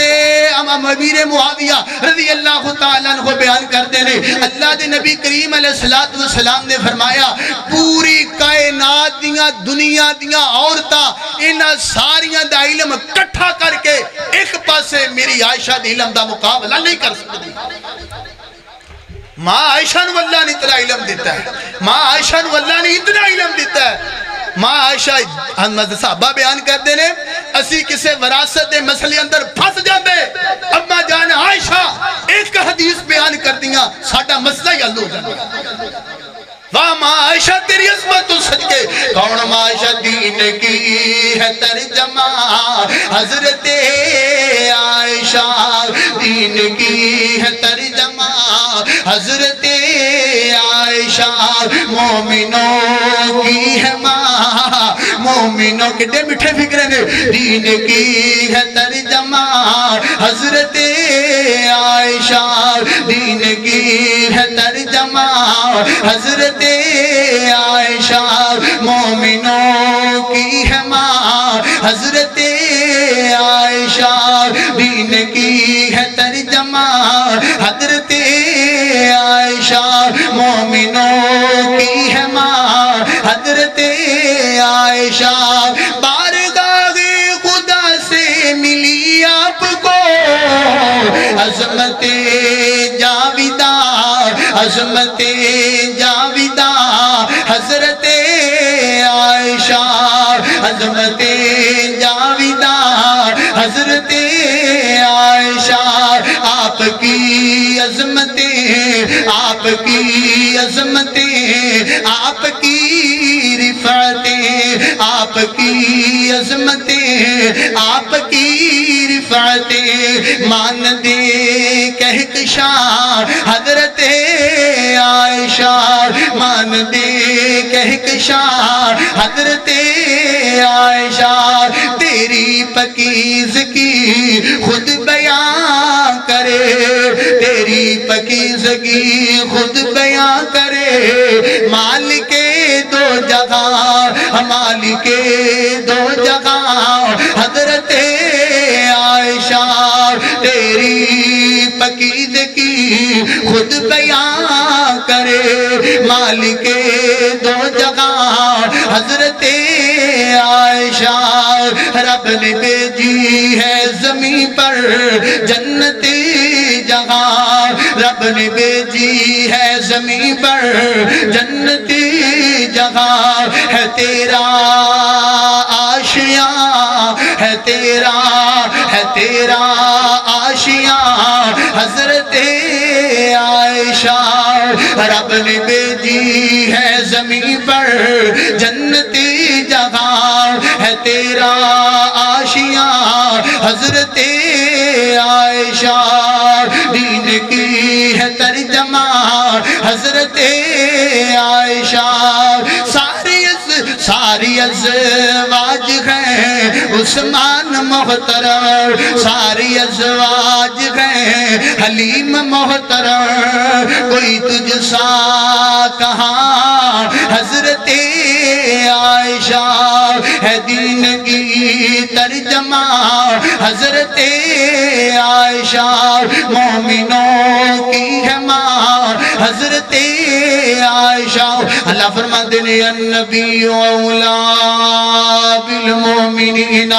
امام امیر معاویہ رضی اللہ تعالیٰ عنہ بیان کرتے ہیں اللہ دے نبی کریم علیہ السلام نے فرمایا پوری کائنات دیاں دنیا دیاں عورتاں انہاں ساریاں دا علم کٹھا کر کے ایک پاسے میری عائشہ دے علم دا مقابلہ نہیں کر سکتی ماں عائشہ نو اللہ نے اتنا علم دیتا ہے ماں عائشہ نو اللہ نے اتنا علم دیتا ہے ماں عائشہ حضرت صحابہ بیان کرتے ہیں اسی کسے وراثت دے مسئلے اندر پھنس جاندے اما جان عائشہ ایک حدیث بیان کر دیا ساڈا مسئلہ ہی حل ہو جاتا واہ ماں عائشہ تیری عظمت تو صدقے کون ماں عائشہ دین کی ہے ترجمہ حضرت عائشہ دین کی ہے ترجمہ حضرت عائشہ مومنوں کی ہے ماں مومنوں کے دے مٹھے فکرے نے دین کی ہے ترجمہ حضرت عائشہ دین کی ہے ترجمہ حضرت عائشہ مومنوں کی ہے ماں حضرت عائشہ دین کی ہے ترجمہ حضرت عائشہ مومنوں کی ہے ماں حضرت عائشہ بارگاہ خدا سے ملی آپ کو عظمت جاویدہ عظمت جاویدہ حضرت عائشہ عظمت جاویدہ حضرت عائشہ آپ کی عظمتیں آپ کی عظمتیں آپ کی رفعتیں آپ کی عظمتیں آپ کی رفعتیں مان دے کہکشاں حضرت عائشہ مان دے کہکشاں حضرت عائشہ تیری پاکیزگی خود بیان کرے تیری پاکیزگی خود بیان کرے مالک دو جگہ مالک دو جگہ حضرت عائشہ تیری پاکیزگی خود بیان کرے مالک دو جگہ حضرت عائشہ رب نے بھیجی ہے زمین پر جنتی جگہ رب نے بھیجی ہے زمین پر جنتی جگہ ہے تیرا آشیاں ہے تیرا آشیاں حضرت عائشہ رب نے بھیجی ہے زمین پر جنتی جگہ تیرا آشیاں حضرت عائشہ دین کی ہے ترجمہ حضرت عائشہ ساری ازواج ہیں عثمان محترم ساری ازواج ہیں حلیم محترم کوئی تجھ سا کہاں حضرت عائشہ ہے دین کی ترجمہ حضرت عائشہ مومنوں کی ہے ماں حضرت عائشہ اللہ فرماتے ہیں النبی اولا بالمؤمنین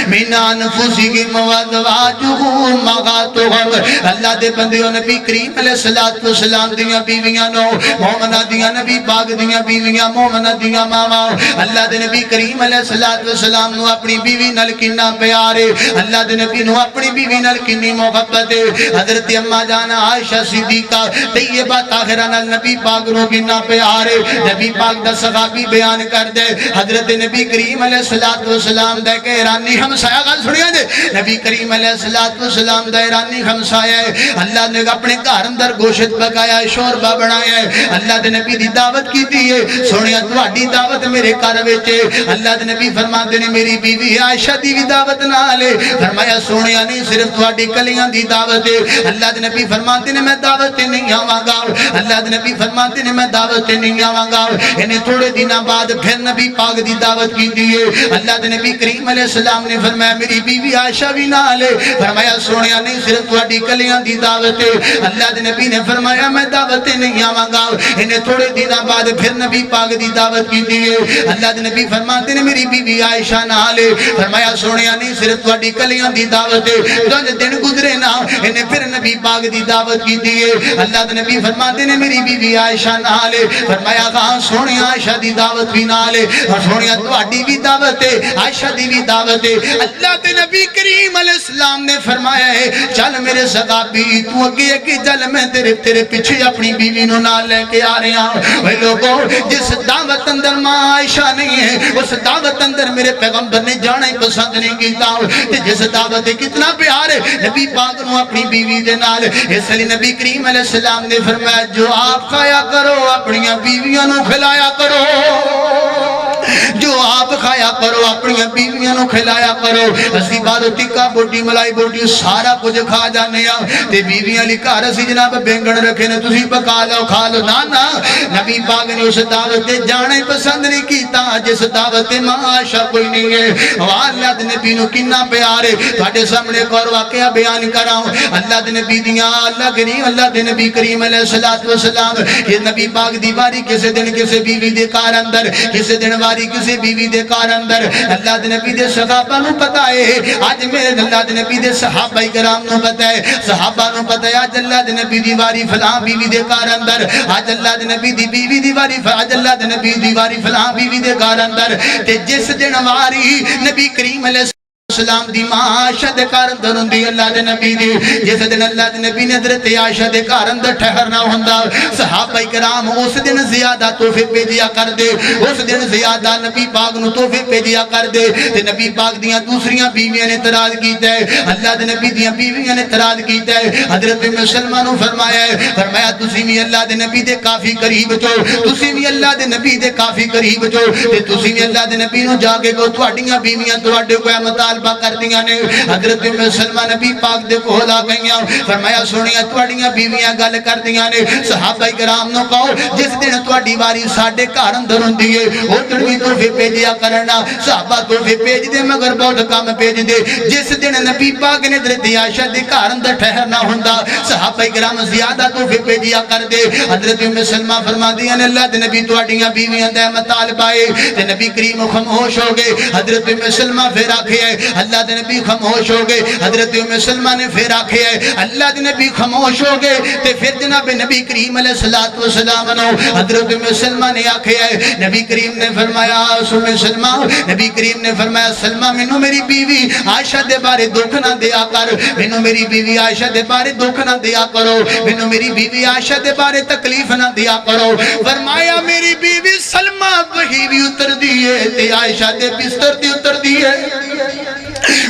من انفسہم وازواجہ امہاتہم اللہ دے بندیوں نبی کریم علیہ السلام دیاں بیویاں نو مومنہ دیاں نبی پاک دیاں بیویاں مومنہ دیاں ماما اللہ دے نبی کریم علیہ السلام نو اپنی بیوی نال کنا پیارے اللہ دے نبی نو اپنی بیوی نال کنی محبت حضرت اماں جانا عائشہ صدیقہ طیبہ طاہرہ نال نبی پاک نو کنا پیارے نبی پاک دا صحابی بیان کر دے حضرت نبی کریم علیہ السلام دے کہ ایرانی ہمسایہ گل سنیا دے نبی کریم علیہ السلام دے ایرانی ہمسایہ ہے اللہ نے اپنے گھر اندر گوشت پکایا ہے شوربہ بنایا ہے اللہ دے نبی دی دعوت کی دیئے سنیا تواڈی دعوت میرے گھر وچ اللہ دے نبی فرماندے نے میری بیوی عائشہ دی بھی دعوت نہ لے فرمایا سنیا نہیں صرف تواڈی کلیاں دی دعوت ہے اللہ دے نبی فرماندے نے میں دعوت نہیں آواں گا اللہ دے نبی فرماندے نے میں دعوت نہیں آواں گا انہیں تھوڑے دنوں بعد پھر نبی پاک دی دعوت کی دیئے اللہ دے نبی کریم علیہ السلام نے فرمایا میری بیوی عائشہ بھی نہ لے فرمایا سنیا نہیں صرف تواڈی کلیاں دی دعوت ہے اللہ دے نبی نے فرمایا میں دعوت نہیں آواں گا انہیں تھوڑے دنوں بعد پھر نبی پاک دی دعوت کی دیئے اللہ دے نبی فرماتے نے میری بیوی عائشہ نہ لے فرمایا سنیا نہیں صرف تواڈی کلیاں دی دعوت ہے دو دن گزرے نہ انہیں پھر نبی پاک دی دعوت کی دیئے اللہ دے نبی فرماتے نے میری بیوی عائشہ نہ لے فرمایا کہاں سنیا عائشہ دی دعوت بھی نہ لے اور سنیا تواڈی بھی دعوت ہے عائشہ دی بھی دعوت ہے اللہ دے نبی کریم علیہ السلام نے فرمایا ہے چل میرے صحابی تو اگے اگے چل میں تیرے پیچھے اپنی بیوی نو نہ لے کے آ رہے ہیں اے لوگوں جس دعوت اندر ماں عائشہ نہیں ہے اس دعوت اندر میرے پیغمبر نے جانا ہی پسند نہیں کیتا تے جس دعوت کتنا پیار ہے نبی پاک نو اپنی بیوی دے نال اس لیے نبی کریم علیہ السلام نے فرمایا جو آپ کھایا کرو اپنی بیویاں نو کھلایا کرو جو آپ کھایا کرو اپنی بیویاں نو کھلایا کرو اسی بارو ٹکا بوٹی ملائی بوٹی سارا کچھ کھا جانے ہیں تے بیویاں لکھا رسی جناب بینگن رکھے نے تسی پکا لو کھا لو نا نبی پاک نے اس دعوت دے جانے پسند نہیں کیتا جس دعوت دے معاشہ کوئی نہیں ہے اللہ دے نبی نو کنا پیارے تھاڑے سامنے ایک اور واقعہ بیان کراؤں اللہ دے نبی دیاں اللہ دے نبی کریم علیہ السلام یہ نبی پاک دیواری کسے دن کسے بیوی دے کار اندر کسے دن واری کسے بیوی دے کار اندر اللہ دے نبی دے صحابہ نو پتا ہے آج میرے اللہ دے نبی دے صحابہ کرام نو پتا ہے صحابہ نو پتا ہے آج اللہ دے نبی دیواری فلاں بیوی دے کار اندر آج اللہ دے نبی دی بیوی دیواری آج اللہ دے نبی دیواری فلاں بیوی دے کار اندر تے جس دن واری نبی کریم علیہ السلام دی معاشہ دے کار اندر ہوندی اللہ دے نبی دی جس دن اللہ دے نبی نے حضرت عائشہ دے کار اندر ٹھہرنا ہوندا صحابہ کرام اس دن زیادہ تحفے بھیجیا کر دے اس دن زیادہ نبی پاک نو تحفے بھیجیا کر دے تے نبی پاک دیاں دوسریاں بیویاں نے اعتراض کیتا ہے اللہ دے نبی دیاں بیویاں نے اعتراض کیتا ہے حضرت مسلمہ نو فرمایا تسی بھی اللہ دے نبی دے کافی قریب چو تسی بھی اللہ دے نبی دے کافی قریب چو تے تسی بھی اللہ دے نبی نو جا کے کو تواڈیاں بیویاں تواڈے کوئی مطالبہ کر دیاں نے حضرت مسلمہ نبی پاک دے کول آ گئیاں فرمایا سنیا تواڈیاں بیویاں گل کر دیاں نے صحابہ کرام نو کہو جس دن تواڈی واری ساڈے گھر اندر ہوندی ہے او دن وی تحفے بھیجیا کرنا صحابہ تحفے بھیج دے مگر بہت کم بھیج دے جس دن نبی پاک نے حضرت عائشہ دے گھر اندر ٹھہرنا ہوندا صحابہ کرام زیادہ تحفے بھیجیا کر دے حضرت مسلمہ فرماندیاں نے اللہ دے نبی تواڈیاں بیویاں دا مطالبہ ہے تے نبی کریم خاموش ہو گئے حضرت مسلمہ پھر آکھے اللہ دے نبی خاموش ہو گئے حضرت ام سلمہ نے پھر آکھے اللہ دے نبی خاموش ہو گئے تے پھر جناب نبی کریم علیہ السلام نو حضرت ام سلمہ نے آکھے نبی کریم نے فرمایا ام سلمہ نبی کریم نے فرمایا سلمہ مینوں میری بیوی عائشہ دے بارے دکھ نہ دیا کر مینوں میری بیوی عائشہ دے بارے دکھ نہ دیا کرو مینوں میری بیوی عائشہ دے بارے تکلیف نہ دیا کرو فرمایا میری بیوی سلمہ وہی بھی اتر دیئے تے عائشہ دے بستر تے اتر دیئے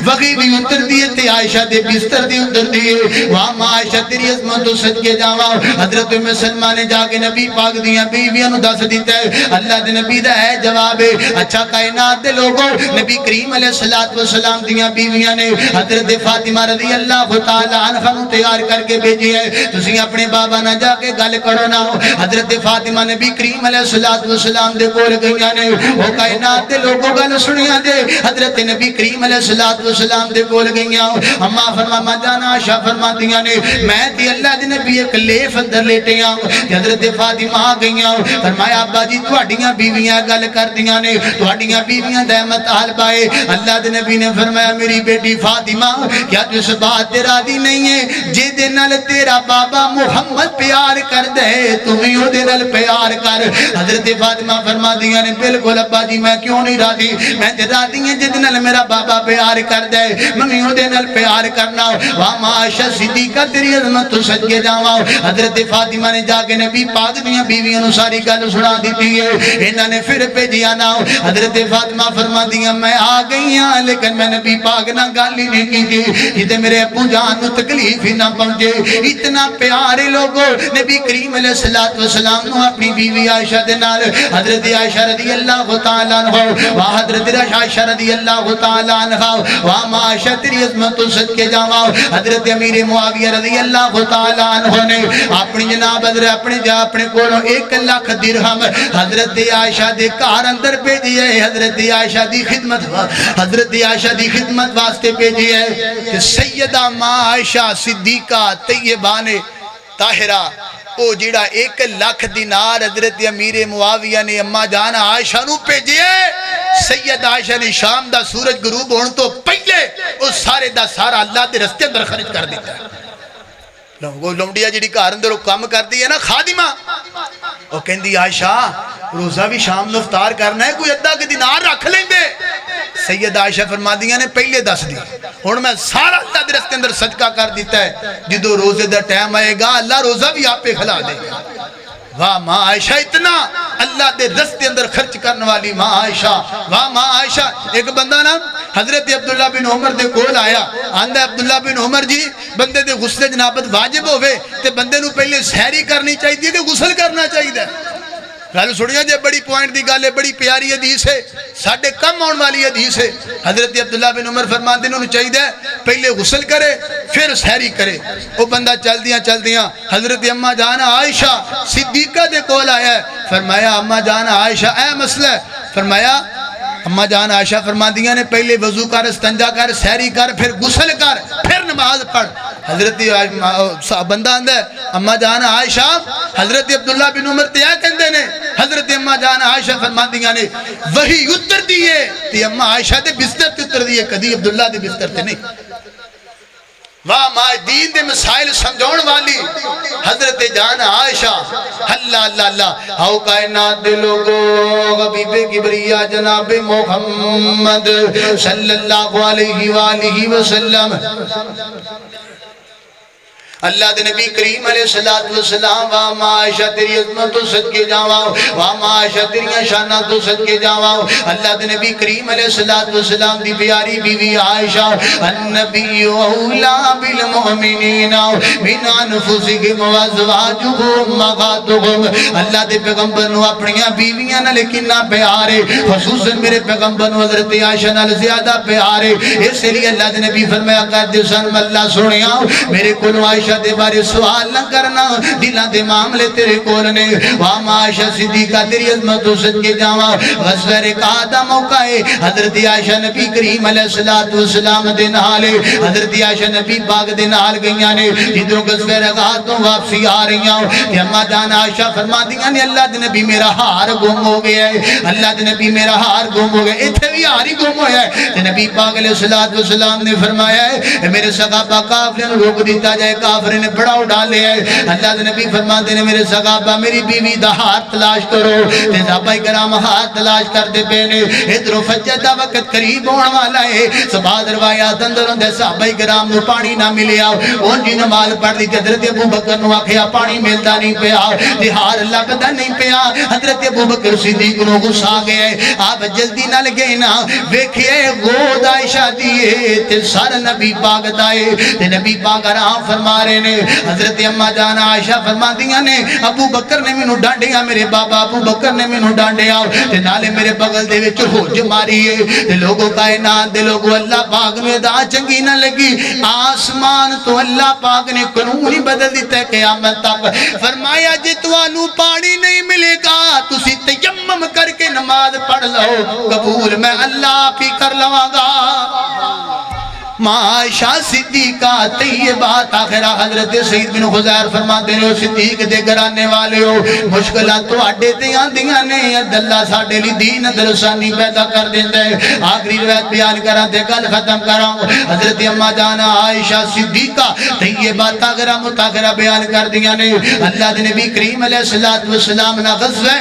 وہی بھی اتر دیئے تے عائشہ دے بستر تے اتر دیئے وہاں ماں عائشہ تیری عظمت و صدقے جاواں حضرت ام سلمہ نے جا کے نبی پاک دیاں بیویاں نو دس دیتا ہے اللہ دے نبی دا ہے جواب ہے اچھا کائنات دے لوگوں نبی کریم علیہ السلام دیاں بیویاں نے حضرت فاطمہ رضی اللہ تعالی عنہ نو تیار کر کے بھیجی ہے تسی اپنے بابا نہ جا کے گل کرو نہ حضرت فاطمہ نبی کریم علیہ السلام دے کول گئیاں نے او کائنات دے لوگوں گل سنیاں دے حضرت نبی کریم علیہ السلام دے کول گئیاں اماں فرما جانا عائشہ فرما دیاں نے میں تے اللہ دے نبی ایک لیف اندر لیٹے ہاں حضرت فاطمہ آ گئیاں فرمایا ابا جی تہاڈیاں بیویاں گل کردیاں نے تہاڈیاں بیویاں دا مطالب ہے اللہ دے نبی نے فرمایا میری بیٹی فاطمہ کیا تو اس بات تے راضی نہیں ہے جے دے نال تیرا بابا محمد پیار کر دے تو بھی او دے نال پیار کر حضرت فاطمہ فرما دیاں نے بالکل ابا جی میں کیوں نہیں راضی میں تے راضی ہوں جے دے نال میرا بابا پیار کر دے میں او دے نال پیار کرنا واہ ماں عائشہ صدیقہ تیری عظمت تو صدقے جاواں حضرت فاطمہ نے جا کے نبی پاک دیاں بیویاں نو ساری گل سنا دیتی ہے انہاں نے پھر بھیجیا نا حضرت فاطمہ فرما دیاں میں آ گئی ہاں لیکن میں نبی پاک نہ گل ہی نہیں کی جتے میرے ابو جان نو تکلیف ہی نہ پہنچے اتنا پیارے لوگوں نبی کریم علیہ السلام نو اپنی بیوی عائشہ دے نال حضرت عائشہ رضی اللہ تعالی عنہ وا حضرت عائشہ رضی اللہ تعالی عنہ وا ماں عائشہ تیری عظمت و صدقے جاواں حضرت امیر معاویہ رضی اللہ تعالی عنہ نے اپنی جناب حضرت اپنے کولوں 1 لاکھ درہم حضرت عائشہ دے گھر اندر بھیجی ہے حضرت عائشہ دی خدمت واسطے بھیجی ہے کہ سیدہ ماں عائشہ صدیقہ طیبہ نے طاہرہ او جیڑا 1 لاکھ دینار حضرت امیر معاویہ نے اماں جان عائشہ نو بھیجی ہے سید عائشہ نے شام دا سورج غروب ہون تو پہلے او سارے دا سارا اللہ دے رستے اندر خرچ کر دیتا ہے وہ لومڑیا جڑی گھر اندر کام کردی ہے نا خادمہ وہ کہندی عائشہ روزہ بھی شام نو افطار کرنا ہے کوئی ادھا کہ دینار رکھ لیندے سید عائشہ فرمادیاں نے پہلے دس دی ہن میں سارا اللہ دے رستے اندر صدقہ کر دیتا ہے جدو روزے دا ٹائم آئے گا اللہ روزہ بھی آپ پہ کھلا دے گا واہ ماں عائشہ اتنا اللہ دے رستے اندر خرچ کرنے والی ماں عائشہ واہ ماں عائشہ ایک بندہ نا حضرت عبداللہ بن عمر دے کول آیا آندہ عبداللہ بن عمر جی بندے دے غسل جنابت واجب ہوئے تے بندے نو پہلے سحری کرنی چاہیے کہ غسل کرنا چاہیے گل سنیا جے بڑی پوائنٹ دی گل ہے بڑی پیاری حدیث ہے ساڈے کم آن والی حدیث ہے حضرت عبداللہ بن عمر فرماندے نے چاہیے پہلے غسل کرے پھر سحری کرے وہ بندہ چل دیاں حضرت اماں جان عائشہ صدیقہ دے کول آیا ہے فرمایا اماں جان عائشہ اے مسئلہ ہے فرمایا اماں جان عائشہ فرماندیاں نے پہلے وضو کر استنجا کر سحری کر پھر غسل کر پھر نماز پڑھ حضرت بندہ آندہ ہے اماں جان عائشہ حضرت عبداللہ بن عمر تیا کہندے نے حضرت اماں جان عائشہ فرماندیاں نے وہی اتر دیئے تی اماں عائشہ دے بستر تے اتر دیئے کدی عبداللہ دے بستر تے نہیں واہ ماں دین دے مسائل سمجھون والی حضرت جان عائشہ اللہ اللہ اللہ آؤ کائنات دے لوگو حبیب کبریا جناب محمد صلی اللہ علیہ وآلہ وسلم اللہ دے نبی کریم علیہ السلام وا ماں عائشہ تیری عظمت تو صدقے جاواں وا ماں عائشہ تیری شاناں تو صدقے جاواں اللہ دے نبی کریم علیہ السلام دی پیاری بیوی عائشہ النبی اولا بالمؤمنین من انفسہم وازواجہم امہاتہم اللہ دے پیغمبر نو اپنیاں بیویاں نال کنا پیار ہے خصوصاً میرے پیغمبر نو حضرت عائشہ نال زیادہ پیار ہے اس لیے اللہ دے نبی فرمایا قد سن اللہ سنیا میرے کولوں عائشہ عائشہ دے بارے سوال نہ کرنا دلان دے معاملے تیرے کول نے وام عائشہ صدیقہ تیری عظمت و صدقے جاواں غزوہ رقاع دا موقع ہے حضرت عائشہ نبی کریم علیہ السلام دے نال حضرت عائشہ نبی پاک دے نال گئیاں نے جدوں غزوہ رقاع تو واپسی آ رہیاں کہ اما جان عائشہ فرماندیاں نے اللہ دے نبی میرا ہار گم ہو گیا ہے اللہ دے نبی میرا ہار گم ہو گیا ایتھے بھی ہار ہی گم ہویا ہے تے نبی پاک علیہ السلام نے فرمایا ہے میرے صحابہ کافروں کو روک دیتا جائے کافر نے بڑا اٹھا لیا ہے اللہ دے نبی فرماتے نے میرے صحابہ میری بیوی دا ہار تلاش کرو تے صحابہ کرام ہار تلاش کرتے پے نے ادھر فجر دا وقت قریب ہونے والا ہے بعض روایات اندر ہوندے صحابہ کرام نو پانی نہ ملیا اون جی نماز پڑھ لی حضرت ابو بکر نو آکھیا پانی ملتا نہیں پیا تے ہار لگدا نہیں پیا حضرت ابو بکر صدیق نو غصہ آ گیا آپ جلدی نال گئے نا ویکھئے گود عائشہ دی تے سر نبی پاک دا تے نبی پاک آرام فرما رہے نے حضرت اما جان عائشہ فرماندیاں نے ابو بکر نے مینوں ڈانڈیا میرے بابا ابو بکر نے مینوں ڈانڈیا تے نالے میرے بغل دے وچ ہوج ماری ہے تے لوگوں کائنات دے لوگوں اللہ پاک نوں ادا چنگی نہ لگی آسمان تو اللہ پاک نے قانون ہی بدل دیتا ہے قیامت تک فرمایا جے تانوں پانی نہیں ملے گا تسی تیمم کر کے نماز پڑھ لو قبول میں اللہ ہی کر لواں گا عائشہ صدیقہ طیبہ آخرہ حضرت سید بن خزیر فرماتے ہیں صدیق دے گھرانے والے ہو مشکلات تو اڈے تے آندیاں نے اللہ ساڈے لی دین درسانی پیدا کر دیندا ہے آخری روایت بیان کراں تے گل ختم کراں حضرت اما جان عائشہ صدیقہ طیبہ طاہرہ مطہرہ بیان کر دیاں نے اللہ دے نبی کریم علیہ السلام نا غزوہ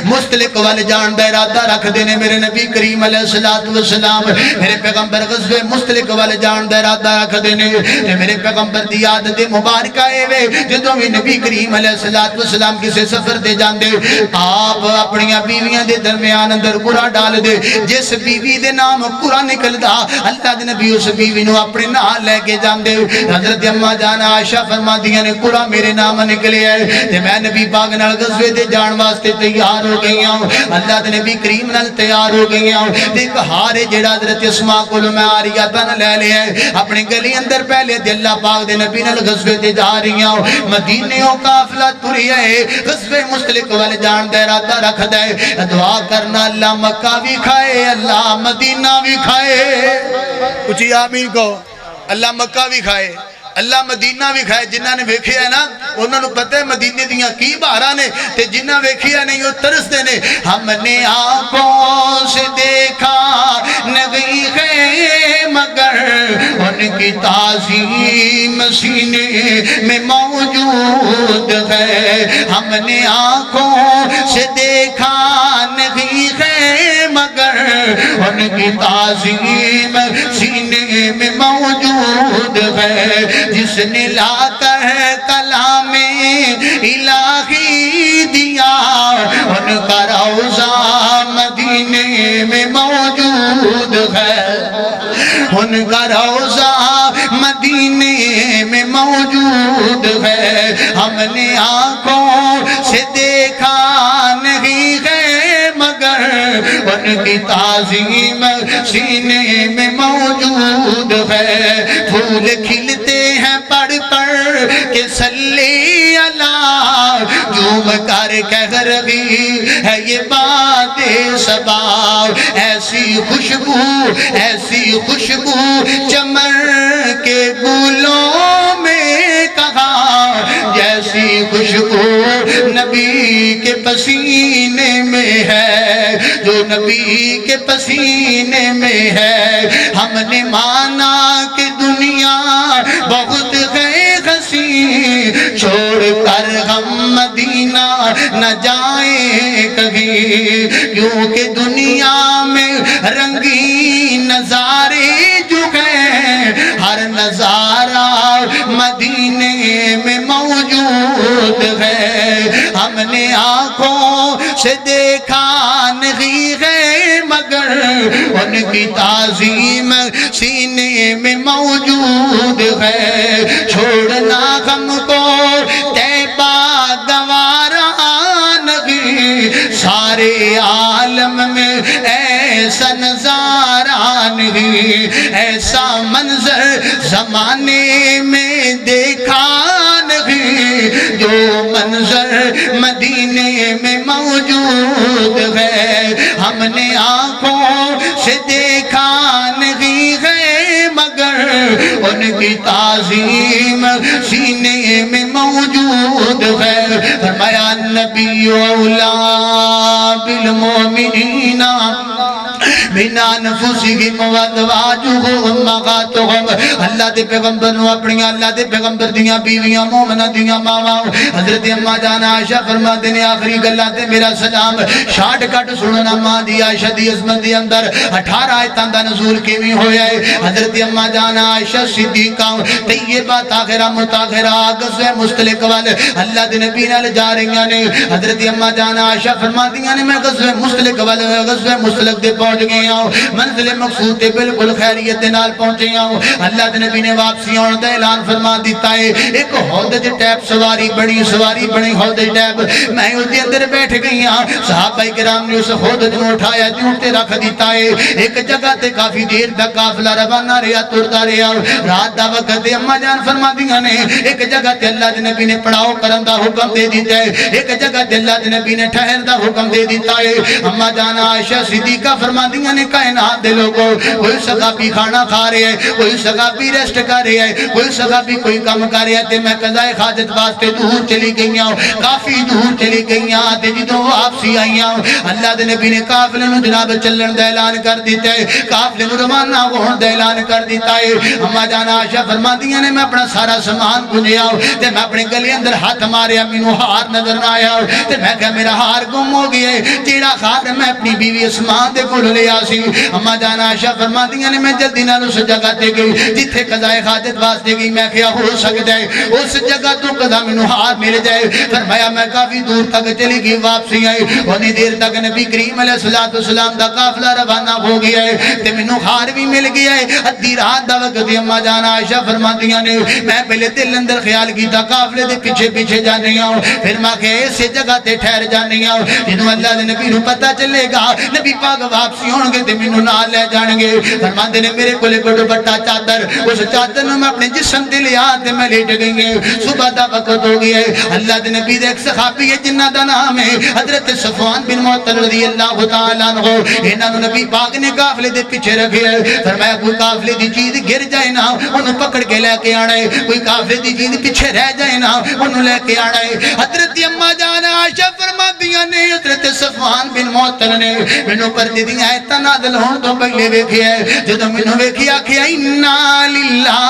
مستلق والے جان دا ارادہ رکھ دینے میرے نبی کریم علیہ السلام میرے پیغمبر غزوہ مستلق والے جان دا ارادہ رکھ دینے میرے پیغمبر دی عادت مبارکہ ہے جدوں بھی نبی کریم علیہ السلام کسی سفر دے جان دے آپ اپنی بیویاں دے درمیان اندر قرآن ڈال دے جس بیوی دے نام قرآن نکل دا اللہ دے نبی اس بیوی نو اپنے نام لے کے جان دے حضرت اما جان عائشہ فرما دیا نے قرآن میرے نام نکلے ہے میں نبی پاک نال غزوے دے جان واسطے تیار ہو گئی ہوں اللہ دے نبی کریم نال تیار ہو گئی ہوں ایک ہارے جڑا حضرت اسماء کول میں آریاتاں لے لیا ہے اپنے گلی اندر پہلے تے اللہ پاک دے نبی نال غزوے تے جا رہی ہوں مدینیوں قافلہ تری ہے غزوے مستلق والے جان دا ارادہ رکھدا ہے دعا کرنا اللہ مکہ بھی کھائے اللہ مدینہ بھی کھائے اچھی آمین کو اللہ مکہ بھی کھائے اللہ مدینہ بھی کھائے جنہاں نے ویکھیا ہے نا انہاں نوں پتہ ہے مدینے دیاں کی بہاراں نے تے جنہاں ویکھیا نہیں وہ ترسدے نے ہم نے آنکھوں سے دیکھا نہیں ہے مگر ان کی تعظیم سینے میں موجود ہے ہم نے آنکھوں سے دیکھا نہیں ہے مگر ان کی تعظیم سینے میں موجود ہے جس نے لا کر کلام الہی دیا ان کا روضہ مدینے میں موجود ہے ان کا روضہ مدینے میں موجود ہے ہم نے آنکھوں سے دیکھا نہیں ہے مگر ان کی تعظیم سینے میں موجود ہے پھول کھلتے ہیں پڑھ پڑھ کے صلی اللہ جھوم کر کہہ رہی ہے یہ بات صبا ایسی خوشبو چمن کے گلوں میں کہاں جیسی خوشبو نبی کے پسینے میں ہے جو نبی کے پسینے میں ہے ہم نے مانا کہ دنیا بہت ہے حسین چھوڑ کر ہم مدینہ نہ جائیں کہیں کیونکہ دنیا میں رنگین نظارے جو ہیں ہر نظارہ مدینے میں موجود ہے ہم نے آنکھوں سے دیکھا نہیں ہے مگر ان کی تعظیم سینے میں موجود ہے چھوڑنا ہم کو طیبہ گوارا نہیں سارے عالم میں ایسا نظارہ نہیں، ایسا منظر زمانے میں دیکھا نہیں جو منظر مدینے میں موجود ہے، ہم نے آنکھوں سے دیکھا نہیں ہے مگر ان کی تعظیم سینے میں موجود ہے۔ فرمایا نبی اولا بالمؤمنین من انفسہم وازواجہم امہاتہم، اللہ دے پیغمبر نو اپنی اللہ دے پیغمبر دیاں بیویاں مومنہ دیاں ماواں حضرت اما جان عائشہ فرماتے نے آخری گلاں تے میرا سلام شارٹ کٹ سننا ماں دی عائشہ دی عظمت دے اندر 18 آیتاں دا نزول کیویں ہویا ہے۔ حضرت اما جان عائشہ صدیقہ طیبہ طاہرہ مطہرہ غزوہ مستلق وال اللہ دے نبی نال جا رہیاں نے۔ حضرت اما جان عائشہ فرماندیاں نے میں غزوہ مستلق وال غزوہ مستلق دے پہنچ گئی ہوں، منزل مقصود تے بالکل خیریت دے نال پہنچے ہوں۔ اللہ دے نبی نے واپسی آن دا اعلان فرما دیتا ہے، ایک ہودج ٹیپ سواری بڑی ہودج ٹیپ، میں اس دے اندر بیٹھ گئی ہوں۔ صحابہ کرام نے اس ہودج نو اٹھایا جوں تے رکھ دیتا ہے۔ ایک جگہ تے کافی دیر تک قافلہ روانہ رہا، تردا رہا، رات دا وقت اما جان فرماندیاں نے ایک جگہ تے اللہ دے نبی نے پڑاؤ کرن دا حکم دے دیتا ہے، ایک جگہ تے اللہ دے نبی نے ٹھہر دا حکم دے دیتا ہے۔ اما جان عائشہ صدیقہ فرماندیاں نے کائنات دے لوگوں کوئی صحابی کھانا کھا رہے ہیں، کوئی صحابی ریسٹ کر رہے ہیں، کوئی صحابی کوئی کام کر رہے ہیں تے میں قضاء حاجت واسطے دور چلی گئی ہوں، کافی دور چلی گئی ہوں تے جدوں واپسی آئی ہوں اللہ دے نبی نے قافلے نو جناب چلن دا اعلان کر دیتا ہے، قافلے نو روانہ ہون دا اعلان کر دیتا ہے۔ اما جان عائشہ فرماندیاں نے میں اپنا سارا سامان گنجیا تے میں اپنے گلے اندر ہاتھ ماریا، مینوں ہار نظر نہ آیا تے میں کہا میرا ہار گم ہو گیا ہے، جیڑا ہار میں اپنی بیوی اسماء دے کول لیا سی۔ اما جان عائشہ فرماندیاں نے میں جلدی نال اس جگہ تے گئی جتھے قضاء حاجت واسطے گئی، میں کہا ہو سکتا ہے اس جگہ تو قضا مینوں ہار مل جائے۔ فرمایا میں کافی دور تک چلی گئی، واپسی آئی، اتنی دیر تک نبی کریم علیہ السلام دا قافلہ روانہ ہو گیا ہے تے مینوں ہار بھی مل گیا ہے۔ ادھی رات دا وقت اما جان عائشہ فرماندیاں نے میں پہلے دل اندر خیال کیتا قافلے دے پیچھے پیچھے جانی ہوں، پھر میں کہ اسی جگہ تے ٹھہر جانی ہوں، جنوں اللہ دے نبی نوں پتہ چلے گا نبی پاک واپسی ہون گے تے مینوں نال لے جان گے۔ فرماندے نے میرے کولے کوئی دوپٹہ چادر، اس چادر نوں میں اپنے جسم تے لیا تے میں لیٹ گئی ہوں۔ صبح دا وقت ہو گیا ہے، اللہ دے نبی دے ایک صحابی ہے جنہ دا نام ہے حضرت صفوان بن معطل رضی اللہ تعالیٰ عنہ، انہاں نوں نبی پاک نے قافلے دے پیچھے رکھیا ہے۔ فرمایا کوئی قافلے دی چیز گر جائے نا انہوں پکڑ کے لے کے آنا ہے، کوئی قافلے دی چیز پیچھے رہ جائے نا انہوں لے کے آنا ہے۔ حضرت اما جان عائشہ فرماندیاں نے حضرت صفوان بن معطل نے مینوں پردے دی آیتاں نازل ہون تو پہلے ویکھیا ہے، جدوں مینوں ویکھیا آکھیا انا للہ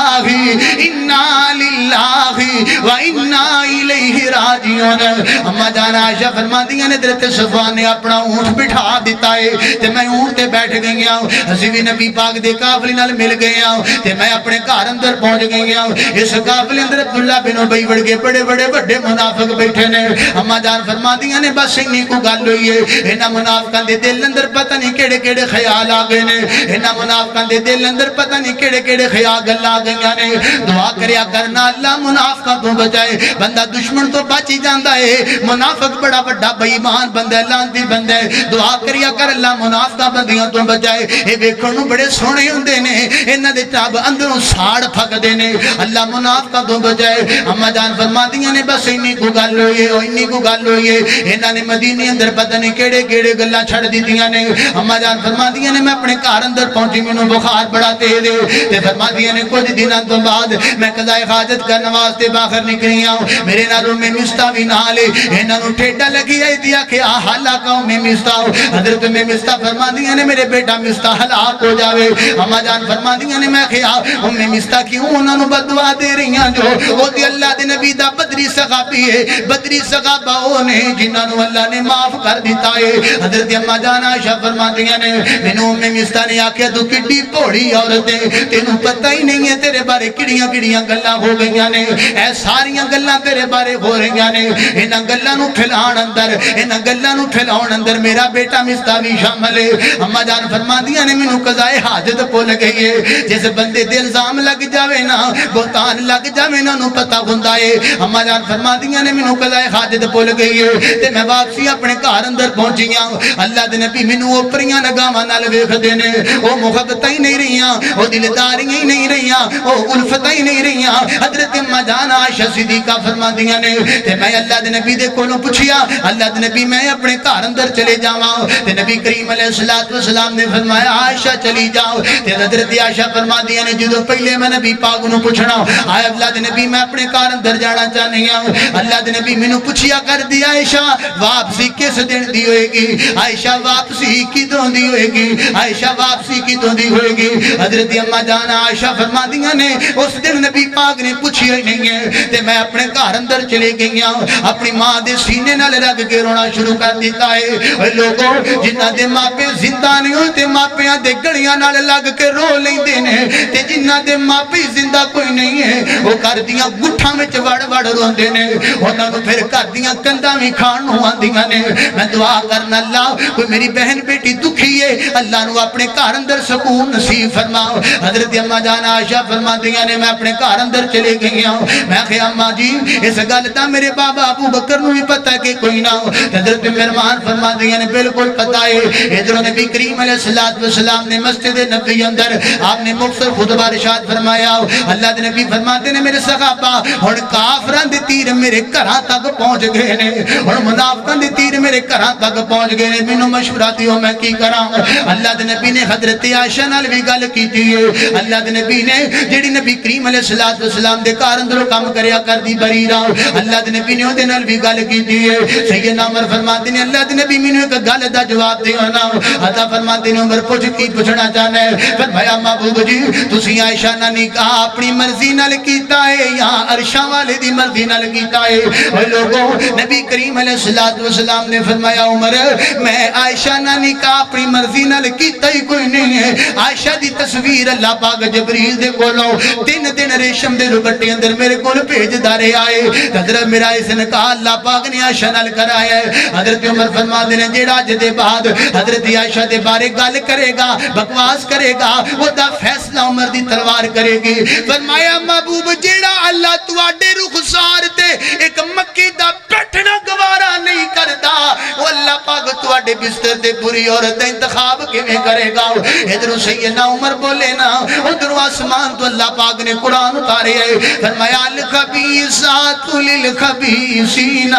و انا الیہ راجعون۔ اما جان عائشہ فرماندیاں نے حضرت صفوان نے اپنا اونٹ بٹھا دیتا ہے تے میں اونٹ تے بیٹھ گئی ہوں، اسی بھی نبی پاک دے قافلے نال مل گئے ہوں تے میں اپنے گھر اندر پہنچ گئی ہوں۔ اس قافلے اندر عبداللہ بن ابی وڑ کے بڑے بڑے منافق بیٹھے نے۔ اما جان فرماندیاں نے بس اینی کو گل ہوئی ہے، انہاں منافقاں دے دل اندر پتہ نہیں کیڑے کیڑے خیال آ گئے نے، انہاں منافقاں دے دل اندر پتہ نہیں کیڑے کیڑے خیال گلاں آ گئیاں نے۔ دعا کریا کرنا اللہ منافقاں تو بچائے، بندہ دشمن تو بچ ہی جاندا ہے، منافق بڑا بڑا بے ایمان بندہ ہے، لعنتی بندہ ہے۔ دعا کریا کر اللہ منافقاں بندیاں تو بچائے، اے ویکھن نوں بڑے سوہنے ہوندے نے، انہاں دے تاب اندروں ساڑ پھکدے نے، اللہ منافقاں تو بچائے۔ اما جان فرماندیاں نے بس اینی کو گل ہوئی ہے، اینی کو گل ہوئی ہے، انہاں نے مدینے اندر پتہ نہیں کیڑے کیڑے گلاں چھڑ دتیاں نے۔ اما جان فرماندیاں نے میں اپنے گھر اندر پہنچی، مینوں بخار بڑا تیز ہے تے فرماندیاں نے کچھ دناں تو بعد میں قضاء حاجت کرن واسطے باہر نکلی ہوں، میرے نالوں میں مستہ بھی نال انہاں نوں ٹھیڈا لگی ہے دیا کہ حالا قوم میں مستہ حضرت میں مستہ فرماندیاں نے میرے بیٹا مستہ ہلاک ہو جاوے۔ اما جان فرماندیاں نے میں کہا میں مستہ کیوں انہاں نوں بددعا دے رہی ہاں جو او تے اللہ دے نبی دا بدری صحابی ہے، بدری صحابہ او نے جنہاں نوں اللہ نے معاف کر دیتا ہے۔ حضرت اما جان عائشہ فرماندیاں نے نے مینوں ام مستہ نے آکھیا تو کڈی بھوڑی عورت ہے تینوں پتہ ہی نہیں ہے تیرے بارے کڑیاں کڑیاں گلاں ہو گئیاں نے اے ساریاں گلاں تیرے بارے ہو رہیاں نے انہاں گلاں نوں پھیلاؤن اندر انہاں گلاں نوں پھیلاؤن اندر میرا بیٹا مستہ بھی شامل ہے اما جان فرماندیاں نے مینوں قضاء حاجت بھول گئی ہے جس بندے دے الزام لگ جاوے نا بہتان لگ جاوے نا نوں پتہ ہوندا ہے اما جان فرماندیاں نے مینوں قضاء حاجت بھول گئی ہے تے میں واپسی اپنے گھر اندر پہنچیاں اللہ دے نبی مینوں اوپریاں نگاہاں نال ویکھدے نے او محبتاں ہی نہیں رہیاں او دلداریاں ہی نہیں رہیاں او الفتاں ہی نہیں رہیاں حضرت اما جان عائشہ صدیقہ فرماندیاں نے تے میں اللہ دے نبی دے کولوں پوچھیا اللہ دے نبی میں اپنے گھر اندر چلے جاواں تے نبی کریم علیہ الصلوۃ والسلام نے فرمایا عائشہ چلی جاؤ تے حضرت عائشہ فرماندیاں نے جدوں پہلے میں نبی پاک نوں پوچھنا آئے اللہ دے نبی میں اپنے گھر اندر جانا چاہنی ہاں اللہ دے نبی مینوں پوچھیا کر دی عائشہ واپسی کس دن دی ہوئے گی عائشہ واپسی کدوں دی ہوئے گی عائشہ واپسی کدوں دی ہوئے گی حضرت اما جان عائشہ فرماندیاں نے اس دن نبی پاک نے پوچھیا ہی نہیں ہے تے میں اپنے گھر اندر چلے گئی ہوں اپنی ماں دے سینے نال لگ کے رونا شروع کر دیتا ہے اے لوگوں جنہاں دے ماپے زندہ نہیں ہوتے ماپیاں دے گڑیاں نال لگ کے رو لیندے نے تے جنہاں دے ماپے زندہ کوئی نہیں ہے وہ گھر دیاں گٹھاں وچ وڑ وڑ روندے نے انہاں نوں پھر گھر دیاں کنداں وی کھان نوں آندیاں نے میں دعا کرنا اللہ کوئی میری بہن بیٹی دکھی ہے اللہ نو اپنے گھر اندر سکون نصیب فرماؤ حضرت اما جان عائشہ فرماندیاں نے میں اپنے گھر اندر چلے گئی ہوں میں کہ اما جی اس گل دا میرے بابا ابو بکر نو بھی پتہ کہ کوئی نہ ہو حضرت مہربان فرماندیاں نے بالکل پتہ ہے ادھر نبی کریم علیہ الصلوۃ والسلام نے مسجد نبوی اندر آپ نے مختصر خطبہ ارشاد فرمایا اللہ دے نبی فرماتے نے میرے صحابہ ہن کافراں دے تیر میرے گھراں تک پہنچ گئے نے ہن منافقاں دے تیر میرے گھراں تک پہنچ گئے نے مینوں مشورہ دیو میں کی کراں اللہ دے نبی نے حضرت عائشہ نال بھی گل کیتی ہے اللہ دے نبی نے جڑی نبی کریم علیہ الصلوۃ والسلام دے گھر اندر کام کریا کردی بریرہ اللہ دے نبی نے اودے نال بھی گل کیتی ہے سیدنا عمر فرماتے نے اللہ دے نبی مینوں ایک گل دا جواب دیو نا عطا فرماتے نے عمر پوچھ کی پوچھنا چاہنا ہے فرمایا محبوب جی تسی عائشہ نال نکاح اپنی مرضی نال کیتا ہے یا عرشاں والے دی مرضی نال کیتا ہے اے لوگوں نبی کریم علیہ الصلوۃ والسلام نے فرمایا عمر میں عائشہ نال نکاح اپنی مرضی نال کیتا ہی کوئی نہیں ہے عائشہ دی تصویر اللہ پاک جبریل دے کولوں 3 دن ریشم دے دوپٹے اندر میرے کول بھیجدا رہیا ہے حضرت میرا اس نکاح اللہ پاک نے عائشہ نال کرایا ہے حضرت عمر فرماتے ہیں جیڑا اج دے بعد حضرت عائشہ دے بارے گل کرے گا بکواس کرے گا او دا فیصلہ عمر دی تلوار کرے گی فرمایا محبوب جیڑا اللہ تواڈے رخسار تے ایک مکی دا بیٹھنا گوارا نہیں کردا او اللہ پاک تواڈے بستر تے بری عورت دا انتخاب کیویں کرے گا ادھر سیدنا عمر بولے نا ادھر آسمان تو اللہ پاک نے قرآن اتارے ہے فرمایا الخبیثات للخبیثین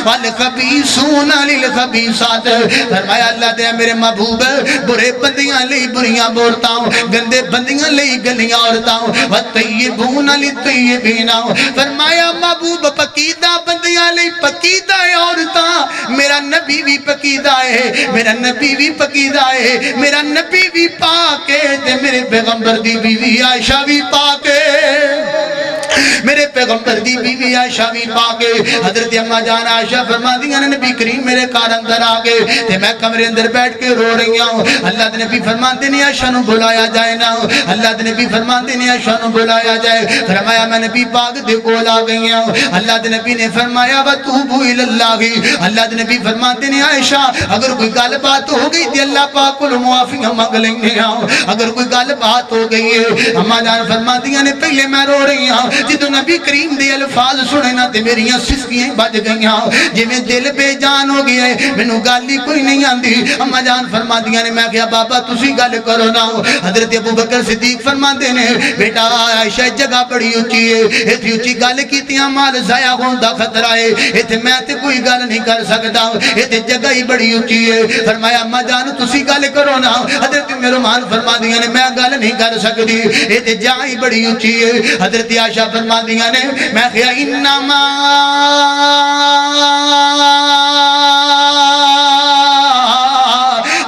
والخبیثون للخبیثات فرمایا اللہ دے میرے محبوب برے بندیاں لئی بریاں عورتاں گندے بندیاں لئی گندیاں عورتاں والطیبون للطیبین فرمایا محبوب پکیدہ بندیاں لئی پکیدہ عورتاں میرا نبی بھی پکیدہ ہے میرا نبی بھی پکیدہ ہے میرا نبی بھی پاک ہے تے میرے پیغمبر دی بیوی عائشہ بھی پاک ہے میرے پیغمبر دی بیوی عائشہ بھی پاک ہے حضرت اما جان عائشہ فرماندیاں نے نبی کریم میرے گھر اندر آ گئے تے میں کمرے اندر بیٹھ کے رو رہی ہوں اللہ دے نبی فرماندے نے عائشہ نو بلایا جائے نا اللہ دے نبی فرماندے نے عائشہ نو بلایا جائے فرمایا میں نبی پاک دے کول آ گئی ہوں اللہ دے نبی نے فرمایا وتوبوا الی اللہ اللہ دے نبی فرماندے نے عائشہ اگر کوئی گل بات ہو گئی تے اللہ پاک کو معافی مانگ لیں ہاں اگر کوئی گل بات ہو گئی ہے اما جان فرماندیاں نے پہلے میں رو رہی ہوں جدوں نبی کریم دے الفاظ سنے نا تے میریاں سسکیاں بج گئیاں جویں دل بے جان ہو گیا ہے مینوں گل ہی کوئی نہیں آندی اما جان فرماندیاں نے میں کہا بابا تسی گل کرو نا حضرت ابو بکر صدیق فرماندے نے بیٹا عائشہ جگہ بڑی اونچی ہے ایتھے اونچی گل کیتیاں مال ضائع ہون دا خطرہ ہے ایتھے میں تے کوئی گل نہیں کر سکدا ایتھے جگہ ہی بڑی اونچی ہے فرمایا اما جان تسی گل کرو نا حضرت مہربان فرماندیاں نے میں گل نہیں کر سکدی ایتھے جگہ ہی بڑی اونچی ہے حضرت عائشہ فرماندیاں نے میں کہا انما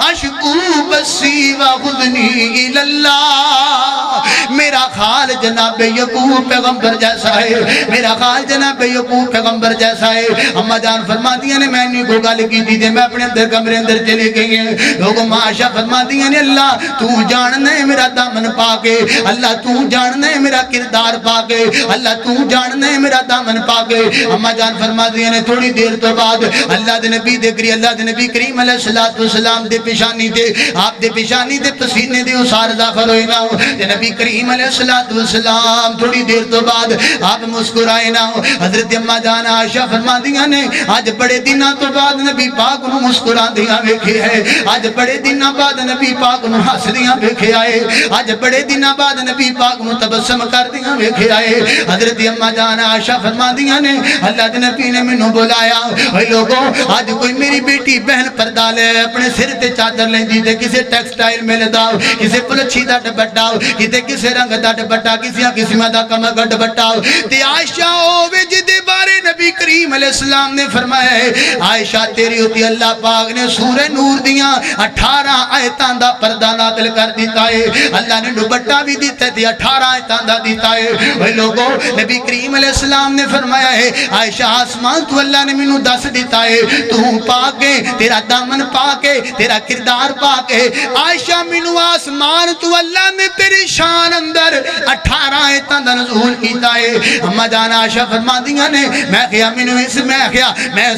اشکو بسی و حزنی الی اللہ میرا خال جناب یعقوب پیغمبر جیسا ہے، میرا خال جناب یعقوب پیغمبر جیسا ہے۔ اما جان فرما دیا نے میں نہیں کو گل کی تھی، میں اپنے اندر کمرے اندر چلے گئی ہیں۔ لوگوں معاشا فرما دیا نے اللہ تو جاننا ہے میرا دامن پا کے، اللہ تو جاننا ہے میرا کردار پا کے، اللہ تو جاننا ہے میرا دامن پا کے۔ اما جان فرما دیا نے تھوڑی دیر تو بعد اللہ دے نبی دے کری اللہ دے نبی کریم علیہ السلام دے پیشانی دے آپ دے پیشانی دے پسینے دے اسار ظاہر ہوئے نہ ہو۔ نبی کریم علیہ السلام تھوڑی دیر تو بعد آپ مسکرائے نہ ہو۔ حضرت اما جان عائشہ فرما دیا نے آج بڑے دنوں تو بعد نبی پاک نو مسکرا دیا ویکھے ہے، آج بڑے دنوں بعد نبی پاک نو ہس دیا ویکھے آئے، آج بڑے دنوں بعد نبی پاک نو تبسم کر دیا ویکھے آئے۔ حضرت اما جان عائشہ فرما دیا نے اللہ دے نبی نے مینوں بلایا، اے لوگوں آج کوئی میری بیٹی بہن پردہ لے اپنے سر تے چادر لیندی تے کسے ٹیکسٹائل مل دا کسے پلچھی دا ڈبٹا کسے کسے رنگ دا ڈبٹا کسے قسم دا کمر ڈبٹا تے عائشہ ہوے جدے بارے نبی کریم علیہ السلام نے فرمایا ہے عائشہ تیری ہوتی اللہ پاک نے سورہ نور دیاں 18 آیتاں دا پردہ نازل کر دیتا ہے، اللہ نے ڈبٹا بھی دیتا ہے 18 آیتاں دا دیتا ہے۔ اے لوگوں نبی کریم علیہ السلام نے فرمایا ہے عائشہ آسمان تو اللہ نے مینوں دس دیتا ہے تو پاک ہے تیرا دامن پاک ہے تیرا کردار پاک ہے۔ عائشہ مینوں آسمان تو اللہ نے تیری شان اندر 18 آیتاں دا نزول کیتا ہے۔ اما جان عائشہ فرما دیا نے میں کہیا مینوں اس میں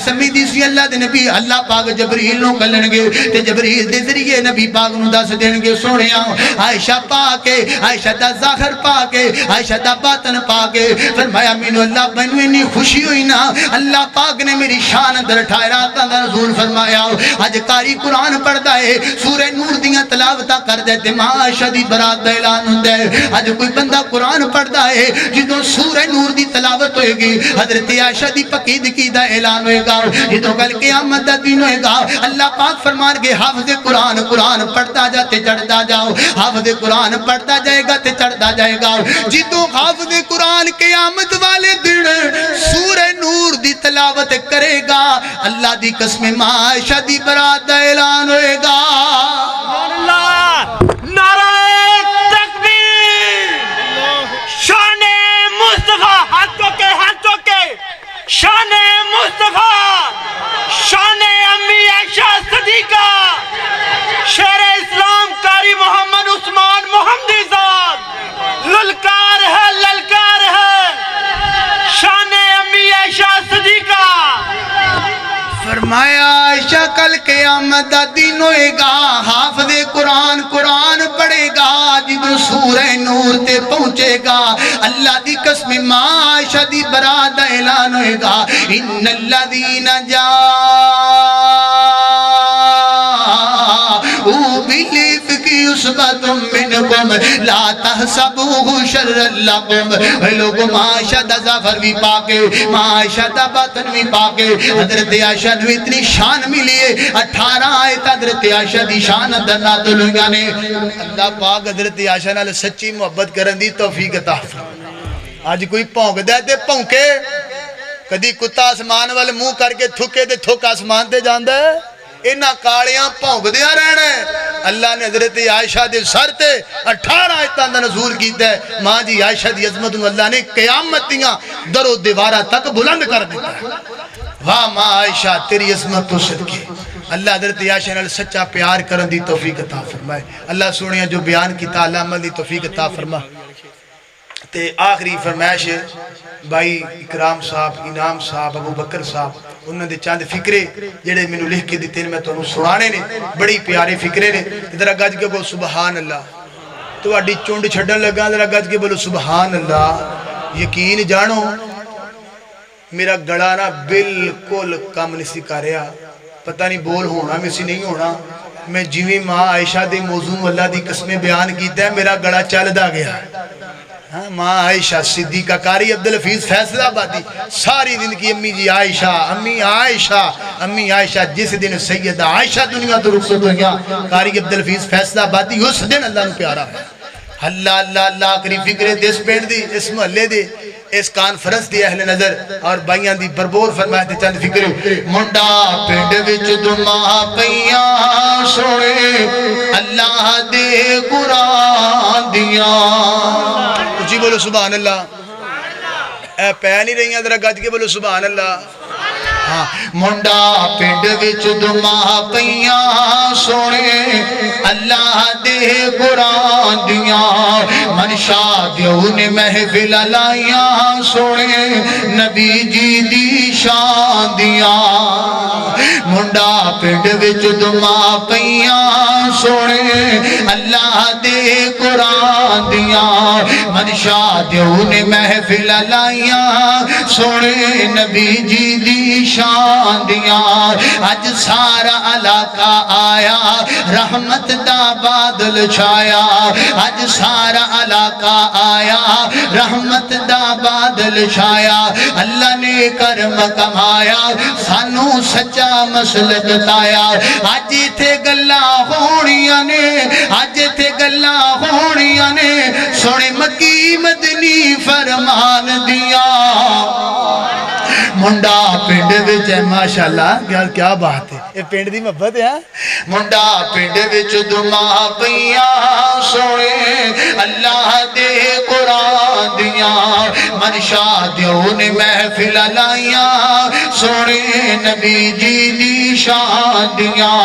سمجھدی سی اللہ دے نبی اللہ پاک جبریل نو کلن گے تے جبریل دے ذریعے نبی پاک نو دس دین گے سونیا عائشہ پاک ہے، عائشہ دا ظاہر پاک ہے، عائشہ دا باطن پاک ہے۔ فرمایا مینوں اللہ بنو اتنی خوشی ہوئی نا اللہ پاک نے میری شان اندر 18 آیتاں دا نزول فرمایا۔ اج قاری قرآن پڑھدا ہے سورہ نور دیاں تلاوتاں کردا ہے تے ماں عائشہ دی برات دا اعلان ہوندا ہے۔ اج کوئی بندہ قرآن پڑھدا ہے جدوں سورہ نور دی تلاوت ہوئے گی حضرت عائشہ دی پکیدگی دا اعلان ہوئے گا، جدوں کل قیامت دا دن ہوئے گا اللہ پاک فرمان گے حافظ قرآن پڑھتا جا تے چڑھتا جاؤ، حافظ قرآن پڑھتا جائے گا تے چڑھتا جائے گا۔ جدوں حافظ قرآن قیامت والے دن سورہ نور دی تلاوت کرے گا اللہ دی قسم ماں عائشہ دی برات دا اعلان ہوئے گا۔ نعرہ تکبیر، شان مصطفیٰ ہاتھوں کے شان مصطفیٰ، شان امی عائشہ صدیقہ، شیر اسلام قاری محمد عثمان محمدی صاحب للکار ہے شان امی عائشہ صدیقہ۔ فرمایا عائشہ کل قیامت دا دن ہوئے گا حافظ قرآن پڑھے گا جدو سورہ نور تے پہنچے گا اللہ دی قسم ماں عائشہ دی برات دا اعلان ہوئے گا ان الذین جاءوا بالإفك عصبة منكم لا تحسبوه شرا لكم۔ اے لوگوں ماں عائشہ دا ظفر بھی پاکے ماں عائشہ دا باطن بھی پاکے۔ حضرت عائشہ نے اتنی شان ملی ہے 18 آیت حضرت عائشہ دی شان اندر نازل ہوئیاں نے۔ اللہ پاک حضرت عائشہ نال سچی محبت کرن دی توفیق عطا فرمائے۔ آج کوئی پونک دے تے پونکے، کدی کتا آسمان وال منہ کر کے تھکے تے تھک آسمان تے جاندا ہے، انہاں کالیاں پونک دیا رہنا ہے۔ اللہ نے حضرت عائشہ دے سر تے 18 آیتاں دا نزول کیتا ہے۔ ماں جی عائشہ دی عظمت اللہ نے قیامت دیاں در و دیوارہ تک بلند کر دیتا ہے۔ واہ ماں عائشہ تیری عظمت تو صدقے اللہ حضرت عائشہ نال سچا پیار کرن دی توفیق عطا فرمائے۔ اللہ سونیا جو بیان کیتا اللہ عمل دی توفیق عطا فرما۔ تے آخری فرمائش بھائی اکرام صاحب، انعام صاحب، ابو بکر صاحب انہوں نے چاند فکرے جڑے میں نے لکھ کے دیتے ہیں میں تو انہوں سنانے نے بڑی پیارے فکرے نے۔ ذرا گج کے بولو سبحان اللہ، تو اڈی چونڈ چھڑن لگا ذرا گج کے بولو سبحان اللہ۔ یقین جانو میرا گڑا نا بالکل کم نہیں کر رہا، پتہ نہیں بول ہونا میں سے نہیں ہونا۔ میں جویں ماں عائشہ دے موضوع اللہ دی قسمیں بیان کیتا ہے میرا گڑا چل دا گیا۔ ماں عائشہ صدیقہ قاری عبدالحفیظ فیصل آبادی ساری زندگی امی جی عائشہ امی عائشہ جس دن سیدہ عائشہ دنیا تو رخصت ہو گیا قاری عبدالحفیظ فیصل آبادی اس دن اللہ نے پیارا ہے۔ اللہ اللہ اللہ کری فکرے دس پینڈ دی اس محلے دے اس کانفرنس دی اہل نظر اور بائیاں دی بربور فرمائے تے چند فکرے منڈا پینڈ وچ دماں پیاں سوڑے اللہ دے قرآن دیاں جی اچھی بولو سبحان اللہ. اے پہ نہیں رہی ذرا گج کے بولو سبحان اللہ. ہاں منڈا پنڈ وچ دما پیاں سونے اللہ دے قرآن دیاں منشا دیو نے محفل لائیاں سونے نبی جی دی شان دیاں منڈا پنڈ وچ دما پیاں سونے اللہ دے قرآن دیاں منشا دیو نے محفل لائیاں سونے نبی جی دی شان دیاں اج سارا علاقہ آیا رحمت دا بادل چھایا اج سارا علاقہ آیا رحمت دا بادل چھایا اللہ نے کرم کمایا سانو سچا مسلک تایا اج تھے گلا ہونیاں نے اج تھے گلا ہونیاں نے سونے مکی مدنی فرمان دیاں منڈا پنڈ وچ ماشاءاللہ کیا بات ہے یہ پنڈ دی محبت ہے منڈا پنڈ وچ دما پیاں سونے اللہ دے قرآن دیاں منشا دیو نے محفل لائیاں سونے نبی جی دی شان دیاں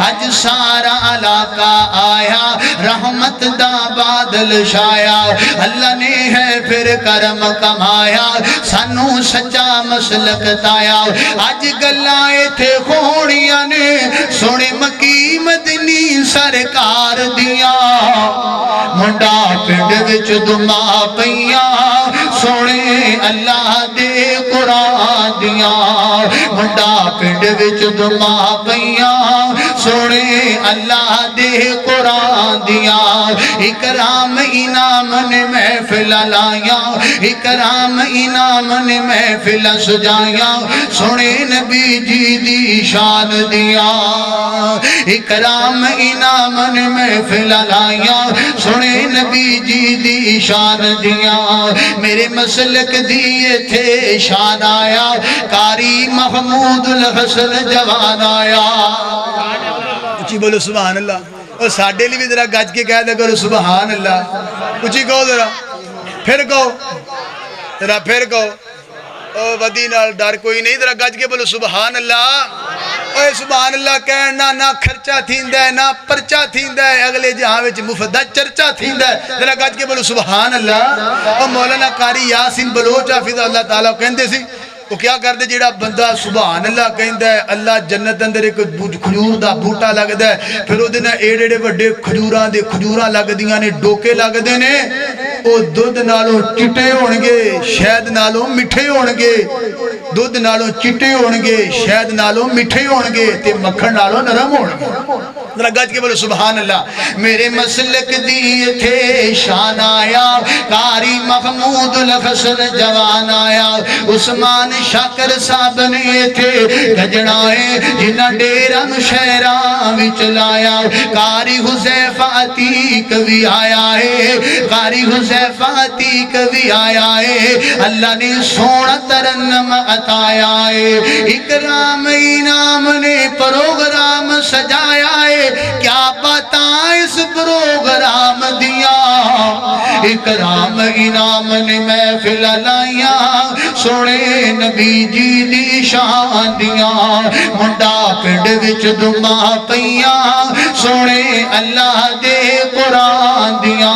اج سارا علاقہ آیا رحمت دا بادل چھایا اللہ نے ہے پھر کرم کمایا سانو سچا مسلک تایا اج گلائے تھے خونیاں نے سونے مکی مدنی سرکار دیاں منڈا پنڈ وچ دما پیاں سونے اللہ دے قرآن دیاں منڈا پنڈ وچ دما پیاں سونے اللہ دے قرآن دیاں اکرام انعام نے محفل لائیاں اکرام انعام نے محفل سجائیاں سونے نبی جی دی شان دیاں اکرام انعام نے محفل لائیاں سونے نبی جی دی شان دیاں میرے مسلک دیئے تھے شان آیا قاری محمود الحسن جوان آیا اچھی بولو سبحان اللہ اور ساڑھے لی بھی ذرا گج کے کہہ دے کرو سبحان اللہ اچھی کہو ذرا پھر کہو ذرا پھر کہو او ودی نال ڈر کوئی نہیں ذرا گج کے بولو سبحان اللہ اوہ سبحان اللہ کہنا نہ خرچہ تھیندہ ہے نہ پرچہ تھیندہ ہے اگلے جہاں وچ مفدہ چرچہ تھیندہ ہے ذرا گج کے بولو سبحان اللہ اور مولانا قاری یاسین بلوچ حافظ اللہ تعالیٰ کہندے سی وہ کیا کرتے جیڑا بندہ سبحان اللہ کہندہ ہے اللہ جنت اندر ایک کھجور دا بوٹا لگ دا ہے پھر وہ دینا ایڈے ایڈے وڈے کھجوراں لگ دیاں نے ڈوکے لگ دینے وہ دودھ نالوں چٹے ہونگے شہد نالوں مٹھے ہونگے دودھ نالوں چٹے ہونگے شہد نالوں مٹھے ہونگے تے مکھن نالوں نرم ہونگے ذرا گج کے بولو سبحان اللہ میرے مسلک دیئے تھے شان آیا قاری محمود الحسن جوان آیا عثمان شاکر صاحب نے تھے گجڑائے جنہ ڈیران شہران بھی چلایا قاری حذیفہ عتیق بھی آیا ہے قاری حذیفہ عتیق بھی آیا ہے اللہ نے سونا ترنم عطایا ہے اکرام انعام نے پروگرام سجایا ہے کیا بتائیں اس پروگرام دیا اکرام انعام نے محفل لائیاں سونے نبی جی دی شان دیاں منڈا پنڈ وچ دما پیاں سونے اللہ دے قرآن دیاں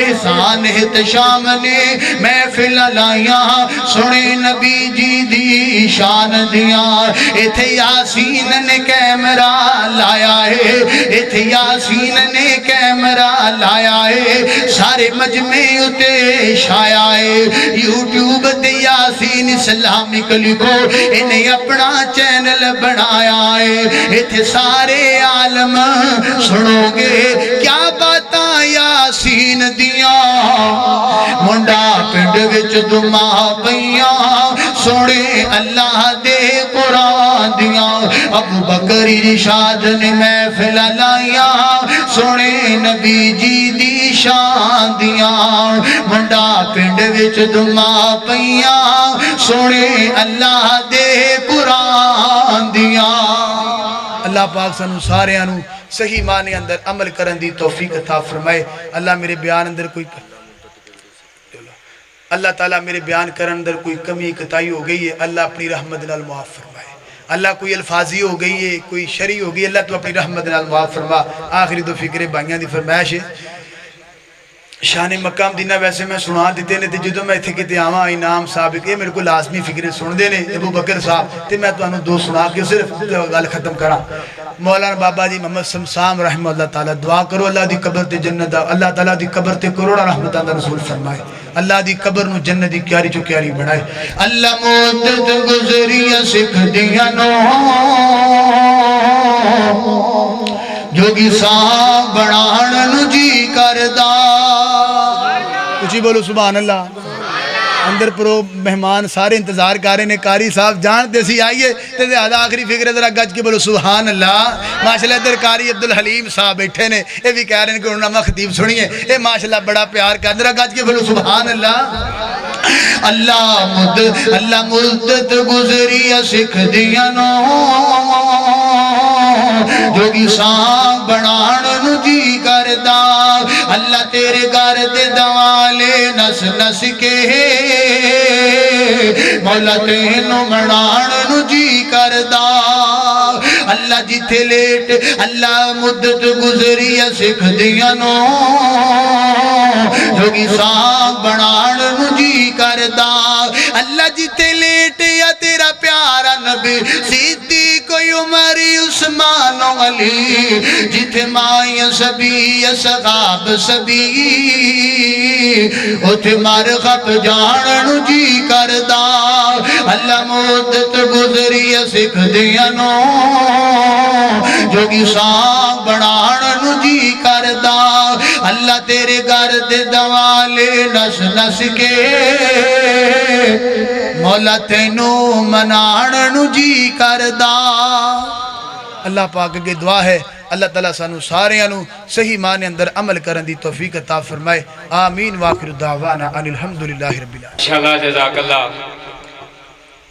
احسان احتشام نے محفل لائیاں سونے نبی جی دی شان دیاں ایتھے یاسین نے کیمرہ لایا ہے ایتھے یاسین نے کیمرہ لایا ہے سارے مجمع اتے شایا ہے یوٹیوب تے یاسین اسلامک لکھو انہیں اپنا چینل بنایا ہے ایتھے سارے عالم سنو گے کیا باتاں یاسین دیاں منڈا پنڈ وچ دما پیاں سونے اللہ دے قرآن دیاں ابو بکر رشاد نے محفل لائیاں سونے نبی جی دی شان دیاں منڈا پنڈ وچ دما پیاں سونے اللہ دے قرآن دیاں اللہ پاک سنو سارے انو صحیح معنی اندر عمل کرن دی توفیق عطا فرمائے اللہ میرے بیان اندر کوئی اللہ تعالیٰ میرے بیان کرن اندر کوئی کمی کتائی ہو گئی ہے، اللہ اپنی رحمت نال معاف فرمائے۔ اللہ کوئی الفاظی ہو گئی ہے، کوئی شرعی ہو گئی، اللہ تو اپنی رحمت نال معاف فرما۔ آخری دو فکرے بھائیاں دی فرمائش ہے، شان مقام دینا ویسے میں سنا دیتے نے، جدو میں اتھے کتے آواں انعام سابق یہ میرے کو لازمی فکرے سن دے نے ابو بکر صاحب، تے میں تو انہوں دو سنا کے صرف گل ختم کرا۔ مولانا بابا جی محمد سمسام رحمہ اللہ تعالیٰ دعا کرو اللہ دی قبر تے جنت دا، اللہ تعالیٰ دی قبر تے کروڑا رحمتاں دا رسول فرمائے، اللہ دی قبر نو جنت دی کیاری چو کیاری بنائے۔ اللہ مدت گزریاں سکھ دیاں نو جوگی ساں بڑھان نو جی کردہ۔ کچھ بولو سبحان اللہ۔ اندر پرو مہمان سارے انتظار کر رہے نے، قاری صاحب جانتے سی آئیے تے زیادہ آخری فکر ذرا گج کے بولو سبحان اللہ۔ ماشاءاللہ ادھر قاری عبدالحلیم صاحب بیٹھے نے، یہ بھی کہہ رہے ہیں کہ انہوں نے خطیب سنیے، یہ ماشاءاللہ بڑا پیار کر ذرا گج کے بولو سبحان اللہ۔ اللہ مدت گزریاں سکھ دیاں نو جوگی ساں بڑھان نو جی کردہ۔ اللہ تیرے گھر دے دوالے نس نس کے مولا تینو بڑھان نو جی کردہ۔ اللہ جتھے لیٹ اللہ مدت گزریاں سکھ دیاں نو جوگی ساں بڑھان نو جی کردہ۔ اللہ جتھے لیٹ یا تیرا پیارا نبی صدیق عمر عثمان و علی، جتھے مائیں سبی اصحاب سبی اتھے مرغب جان نو جی کردہ۔ اللہ مدت گزری سکھ دیاں نو جوگی ساں بڑھان نو جی کردہ۔ اللہ تیرے گھر دے دوالے نس نس کے مولا تینو منان نو جی کردہ۔ اللہ پاک کے دعا ہے اللہ تعالیٰ سانو سارے انو صحیح معنی اندر عمل کرن دی توفیق عطا فرمائے۔ آمین واخر دعوانا ان الحمدللہ رب العالمین۔ انشاءاللہ جزاک اللہ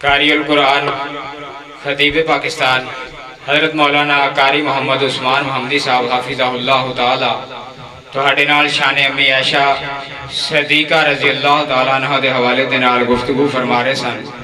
قاری القرآن خطیب پاکستان حضرت مولانا قاری محمد عثمان محمدی صاحب حافظہ اللہ تعالی تہاڈے نال شان امی عائشہ صدیقہ رضی اللہ تعالیٰ عنہ دے حوالے دے نال گفتگو فرما رہے سن۔